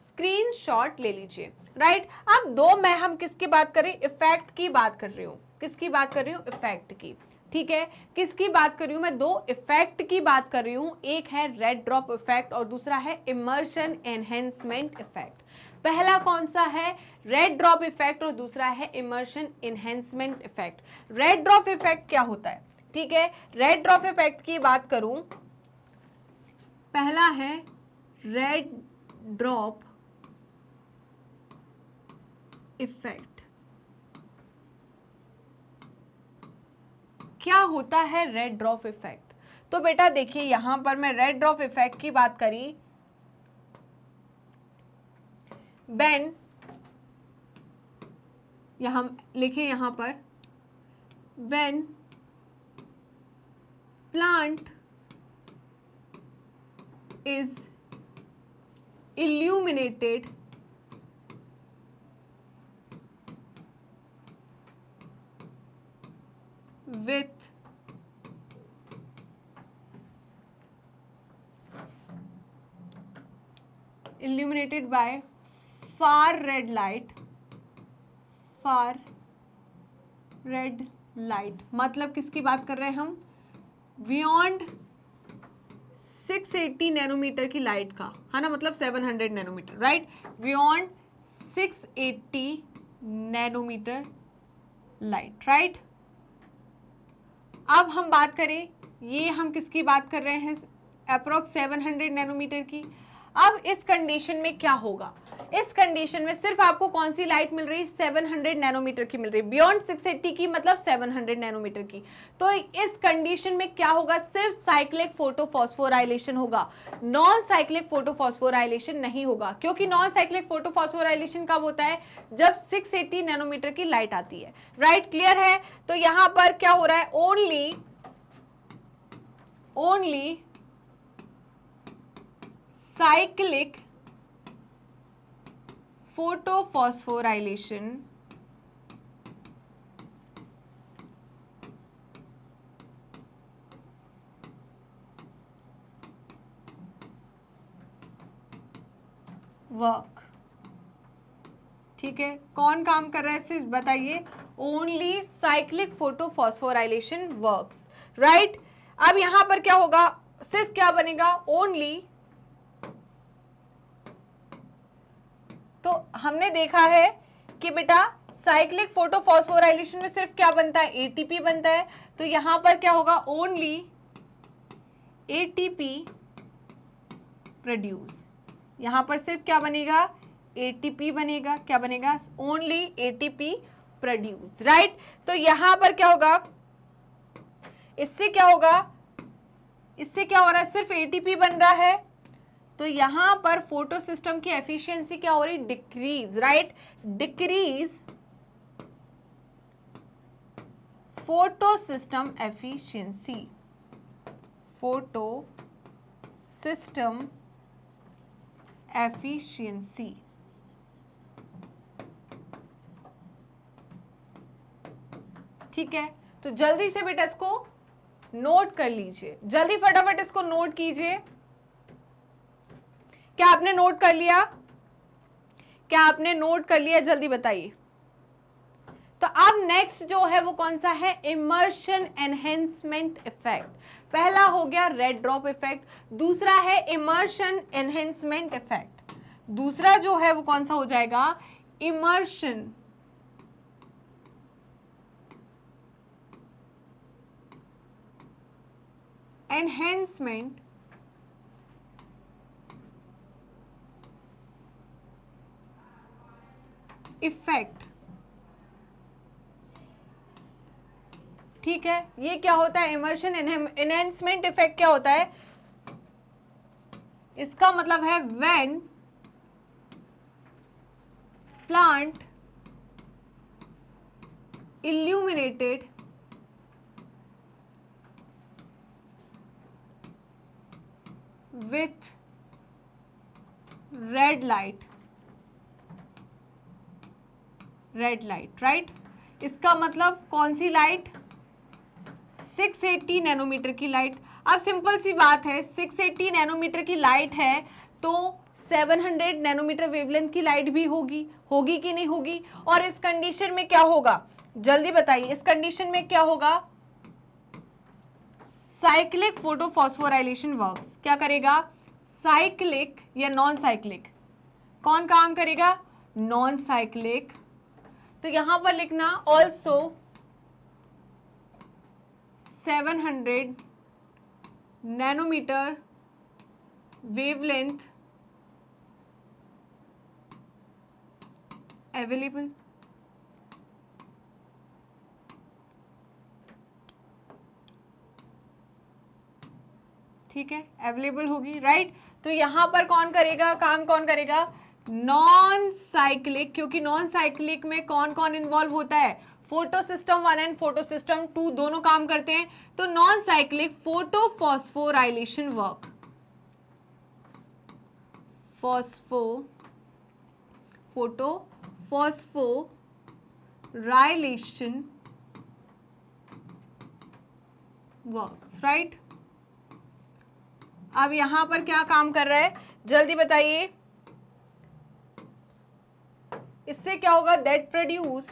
स्क्रीनशॉट ले लीजिए, राइट। अब दो में हम किसकी बात करें, इफेक्ट की बात कर रही हूं, किसकी बात कर रही हूं, इफेक्ट की, ठीक है। किसकी बात कर रही हूं मैं, दो इफेक्ट की बात कर रही हूं, एक है रेड ड्रॉप इफेक्ट और दूसरा है इमर्शन एनहेंसमेंट इफेक्ट। पहला कौन सा है, रेड ड्रॉप इफेक्ट, और दूसरा है immersion enhancement effect. Red drop effect क्या होता है, ठीक है, रेड ड्रॉप इफेक्ट की बात करूं, पहला है रेड ड्रॉप इफेक्ट। क्या होता है रेड ड्रॉप इफेक्ट, तो बेटा देखिए यहां पर मैं रेड ड्रॉप इफेक्ट की बात करी, व्हेन, यहां लिखे यहां पर, when plant is illuminated with illuminated by far red light, far red light, मतलब किसकी बात कर रहे हैं हम, बियॉन्ड 680 नैनोमीटर की लाइट का, है ना, मतलब 700 nanometer, right, beyond 680 nanometer light, right. अब हम बात करें, ये हम किसकी बात कर रहे हैं, अप्रोक्स 700 नैनोमीटर की। अब इस कंडीशन में क्या होगा, इस कंडीशन में सिर्फ आपको कौन सी लाइट मिल रही है, 700 नैनोमीटर की मिल रही है, बियॉन्ड 680 की मतलब 700 नैनोमीटर की। तो इस कंडीशन में क्या होगा, सिर्फ साइक्लिक फोटोफॉस्फोराइलेशन होगा, नॉन साइक्लिक फोटोफॉस्फोराइलेशन नहीं होगा। क्योंकि नॉन साइक्लिक फोटोफॉस्फोराइलेशन कब होता है, जब 680 नैनोमीटर की लाइट आती है, राइट, क्लियर है। तो यहां पर क्या हो रहा है, ओनली साइक्लिक फोटोफॉस्फोराइलेशन वर्क, ठीक है, कौन काम कर रहा है सिर्फ बताइए, only cyclic photophosphorylation works, right. अब यहां पर क्या होगा, सिर्फ क्या बनेगा, ओनली तो हमने देखा है कि बेटा साइक्लिक फोटोफॉस्फोराइलेशन में सिर्फ क्या बनता है, एटीपी बनता है। तो यहां पर क्या होगा, ओनली एटीपी प्रोड्यूस, यहां पर सिर्फ क्या बनेगा, एटीपी बनेगा। क्या बनेगा, ओनली एटीपी प्रोड्यूस, राइट। तो यहां पर क्या होगा, इससे क्या होगा, इससे क्या हो रहा है, सिर्फ एटीपी बन रहा है। तो यहां पर फोटो सिस्टम की एफिशिएंसी क्या हो रही, decrease, right, decrease photo system efficiency, photo system efficiency. ठीक है, तो जल्दी से बेटा इसको नोट कर लीजिए, जल्दी फटाफट इसको नोट कीजिए। क्या आपने नोट कर लिया, क्या आपने नोट कर लिया, जल्दी बताइए। तो अब नेक्स्ट जो है वो कौन सा है, इमर्शन एनहेंसमेंट इफेक्ट। पहला हो गया रेड ड्रॉप इफेक्ट, दूसरा है इमर्शन एनहेंसमेंट इफेक्ट। दूसरा जो है वो कौन सा हो जाएगा, इमर्शन एनहेंसमेंट इफेक्ट। ठीक है, ये क्या होता है, इमर्शन एनहेंसमेंट इफेक्ट क्या होता है, इसका मतलब है when plant illuminated with red light, right. इसका मतलब कौन सी लाइट, 680 नैनोमीटर की लाइट। अब सिंपल सी बात है, 680 नैनोमीटर की लाइट है तो 700 नैनोमीटर वेवलेंथ की लाइट भी होगी, होगी कि नहीं होगी। और इस कंडीशन में क्या होगा, जल्दी बताइए, इस कंडीशन में क्या होगा, साइक्लिक फोटोफॉस्फोराइलेशन वर्क्स। क्या करेगा, साइक्लिक या नॉन साइक्लिक, कौन काम करेगा, नॉन साइक्लिक। तो यहां पर लिखना ऑल्सो 700 नैनोमीटर वेवलेंथ अवेलेबल। ठीक है, अवेलेबल होगी, राइट। तो यहां पर कौन करेगा काम, कौन करेगा, नॉन साइक्लिक, क्योंकि नॉन साइक्लिक में कौन कौन इन्वॉल्व होता है, photo system 1 and photo system 2 दोनों काम करते हैं। तो non cyclic photophosphorylation work, photophosphorylation works, right. अब यहां पर क्या काम कर रहा है, जल्दी बताइए। इससे क्या होगा, that produce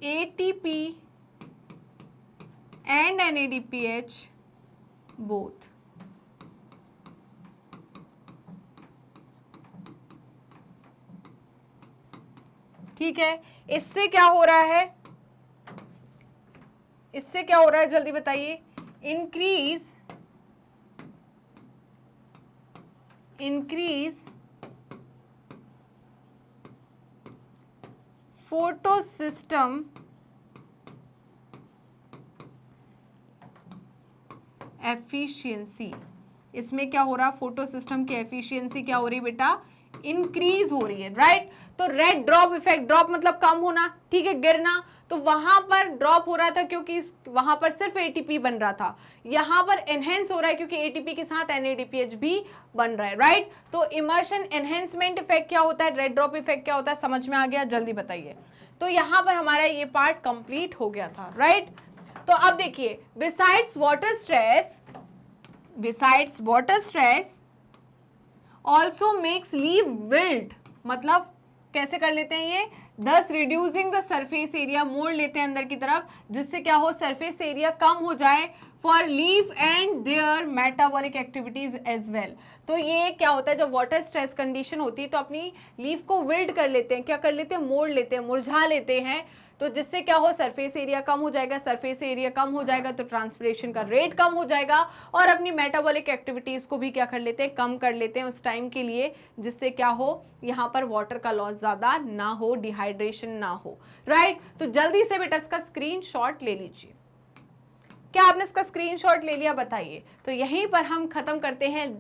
ATP and NADPH both। ठीक है, इससे क्या हो रहा है, इससे क्या हो रहा है, जल्दी बताइए, इंक्रीज फोटो सिस्टम एफिशिएंसी। इसमें क्या हो रहा है, फोटो सिस्टम की एफिशिएंसी क्या हो रही है बेटा, इंक्रीज हो रही है, राइट। तो रेड ड्रॉप इफेक्ट, ड्रॉप मतलब कम होना, ठीक है, गिरना। तो वहां पर ड्रॉप हो रहा था क्योंकि वहां पर सिर्फ एटीपी बन रहा था, यहां पर एनहेंस हो रहा है क्योंकि एटीपी के साथ एनएडीपीएच भी बन रहा है, राइट। तो इमर्शन एनहेंसमेंट इफेक्ट क्या होता है, रेड ड्रॉप इफेक्ट क्या होता है, समझ में आ गया, जल्दी बताइए। तो यहां पर हमारा ये पार्ट कंप्लीट हो गया था, राइट। तो अब देखिए, besides water stress also makes leaf wilt, मतलब कैसे कर लेते हैं ये, दस रिड्यूसिंग द सरफेस एरिया, मोड़ लेते हैं अंदर की तरफ, जिससे क्या हो, सरफेस एरिया कम हो जाए for leaf and their metabolic activities as well. तो ये क्या होता है, जब वाटर स्ट्रेस कंडीशन होती है तो अपनी लीफ को विल्ड कर लेते हैं, क्या कर लेते हैं, मोड़ लेते हैं, मुरझा लेते हैं, तो जिससे क्या हो, सरफेस एरिया कम हो जाएगा, सरफेस एरिया कम हो जाएगा तो ट्रांसपिरेशन का रेट कम हो जाएगा, और अपनी मेटाबॉलिक एक्टिविटीज को भी क्या कर लेते हैं, कम कर लेते हैं उस टाइम के लिए, जिससे क्या हो, यहाँ पर वाटर का लॉस ज्यादा ना हो, डिहाइड्रेशन ना हो, राइट। तो जल्दी से बेटा इसका स्क्रीनशॉट ले लीजिए। क्या आपने इसका स्क्रीनशॉट ले लिया, बताइए। तो यहीं पर हम खत्म करते हैं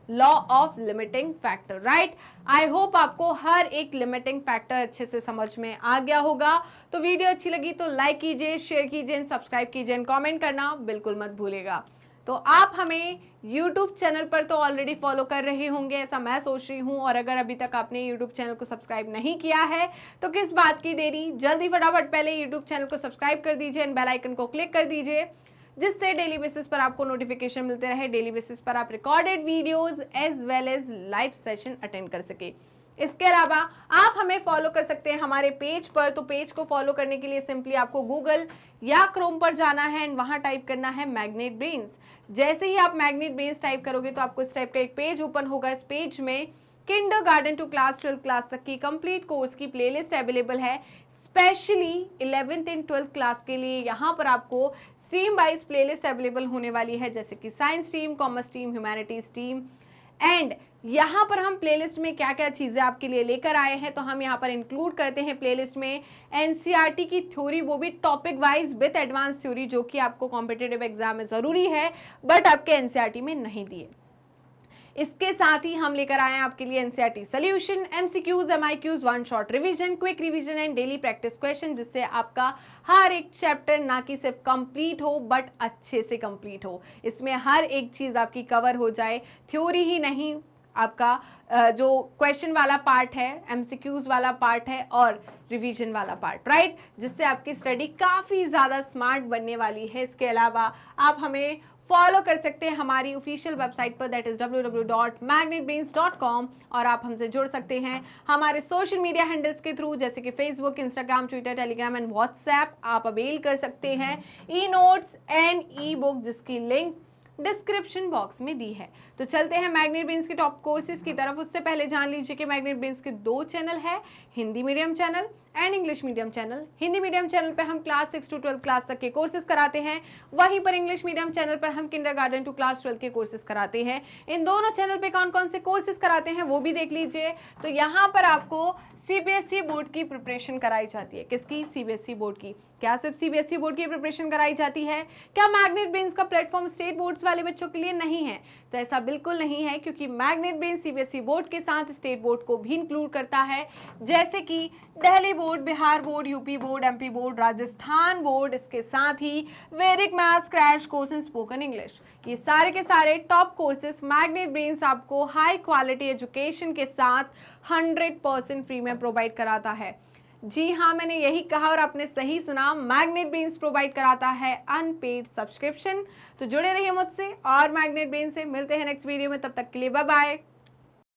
law of limiting factor, right. I hope आपको हर एक लिमिटिंग फैक्टर अच्छे से समझ में आ गया होगा। तो वीडियो अच्छी लगी तो लाइक कीजिए, शेयर कीजिए, सब्सक्राइब कीजिए, कमेंट करना बिल्कुल मत भूलिएगा। तो आप हमें YouTube चैनल पर तो ऑलरेडी फॉलो कर रहे होंगे, ऐसा मैं सोच रही हूं, और अगर अभी तक आपने YouTube चैनल को सब्सक्राइब नहीं किया है तो किस बात की देरी, जल्दी फटाफट पहले YouTube चैनल को सब्सक्राइब कर दीजिए एंड बेल आइकन को क्लिक कर दीजिए, जिससे डेली बेसिस पर आपको नोटिफिकेशन मिलते रहे, डेली बेसिस पर आप recorded videos as well as live session attend कर सके। इसके अलावा आप हमें फॉलो कर सकते हैं हमारे पेज पर। तो पेज को फॉलो करने के लिए सिंपली आपको गूगल या क्रोम पर जाना है एंड वहां टाइप करना है मैग्नेट ब्रेन्स। जैसे ही आप मैग्नेट ब्रेन्स टाइप करोगे तो आपको इस टाइप का एक पेज ओपन होगा। इस पेज में किंडरगार्टन टू क्लास 12 क्लास तक की कंप्लीट कोर्स की प्लेलिस्ट अवेलेबल है, specially 11th and 12th class के लिए। यहाँ पर आपको स्ट्रीम वाइज प्लेलिस्ट अवेलेबल होने वाली है, जैसे कि science stream, commerce stream, humanities stream. And यहाँ पर हम प्लेलिस्ट में क्या क्या चीज़ें आपके लिए लेकर आए हैं, तो हम यहाँ पर इंक्लूड करते हैं प्लेलिस्ट में एनसीईआरटी की थ्योरी, वो भी topic wise with advance theory, जो कि आपको कॉम्पिटिटिव एग्जाम में ज़रूरी है बट आपके एनसीईआरटी में नहीं दिए। इसके साथ ही हम लेकर आए हैं आपके लिए NCERT solution, MCQs, MIQs, one shot revision, quick revision and daily practice question, जिससे आपका हर एक चैप्टर ना कि सिर्फ कंप्लीट हो बट अच्छे से कंप्लीट हो। इसमें हर एक चीज आपकी कवर हो जाए, थ्योरी ही नहीं, आपका जो क्वेश्चन वाला पार्ट है, एमसीक्यूज वाला पार्ट है और रिवीजन वाला पार्ट, राइट, जिससे आपकी स्टडी काफ़ी ज़्यादा स्मार्ट बनने वाली है। इसके अलावा आप हमें फॉलो कर सकते हैं हमारी ऑफिशियल वेबसाइट पर, दैट इज www.magnetbrains.com, और आप हमसे जुड़ सकते हैं हमारे सोशल मीडिया हैंडल्स के थ्रू, जैसे कि Facebook, Instagram, Twitter, Telegram and WhatsApp. आप अवेल कर सकते हैं e notes and E book, जिसकी लिंक डिस्क्रिप्शन बॉक्स में दी है। तो चलते हैं मैग्नेट ब्रेन्स के टॉप कोर्सेज की तरफ। उससे पहले जान लीजिए कि मैग्नेट ब्रेन्स के 2 चैनल है, Hindi medium channel and English medium channel. Hindi medium channel पर हम क्लास 6 to 12 क्लास तक के कोर्सेज कराते हैं, वहीं पर इंग्लिश मीडियम चैनल पर हम किंडरगार्टन टू क्लास 12 के कोर्सेज कराते हैं। इन दोनों चैनल पे कौन कौन से कोर्सेज कराते हैं वो भी देख लीजिए। तो यहाँ पर आपको सीबीएसई बोर्ड की प्रिपरेशन कराई जाती है। किसकी? सीबीएसई बोर्ड की। क्या सिर्फ सीबीएसई बोर्ड की प्रिपरेशन कराई जाती है? क्या मैग्नेट ब्रेन्स का प्लेटफॉर्म स्टेट बोर्ड्स वाले बच्चों के लिए नहीं है? तो ऐसा बिल्कुल नहीं है, क्योंकि मैग्नेट ब्रेन्स सीबीएसई बोर्ड के साथ स्टेट बोर्ड को भी इंक्लूड करता है, जैसे कि Delhi board, Bihar board, UP board, MP board, Rajasthan board. इसके साथ ही वैदिक maths, crash course and spoken English, ये सारे के सारे टॉप कोर्सेज मैग्नेट ब्रेन्स आपको हाई क्वालिटी एजुकेशन के साथ 100% फ्री में प्रोवाइड कराता है। जी हाँ, मैंने यही कहा और आपने सही सुना, मैग्नेट ब्रेन्स प्रोवाइड कराता है अनपेड सब्सक्रिप्शन। तो जुड़े रहिए मुझसे और मैग्नेट ब्रेन्स से। मिलते हैं नेक्स्ट वीडियो में, तब तक के लिए बाय बाय।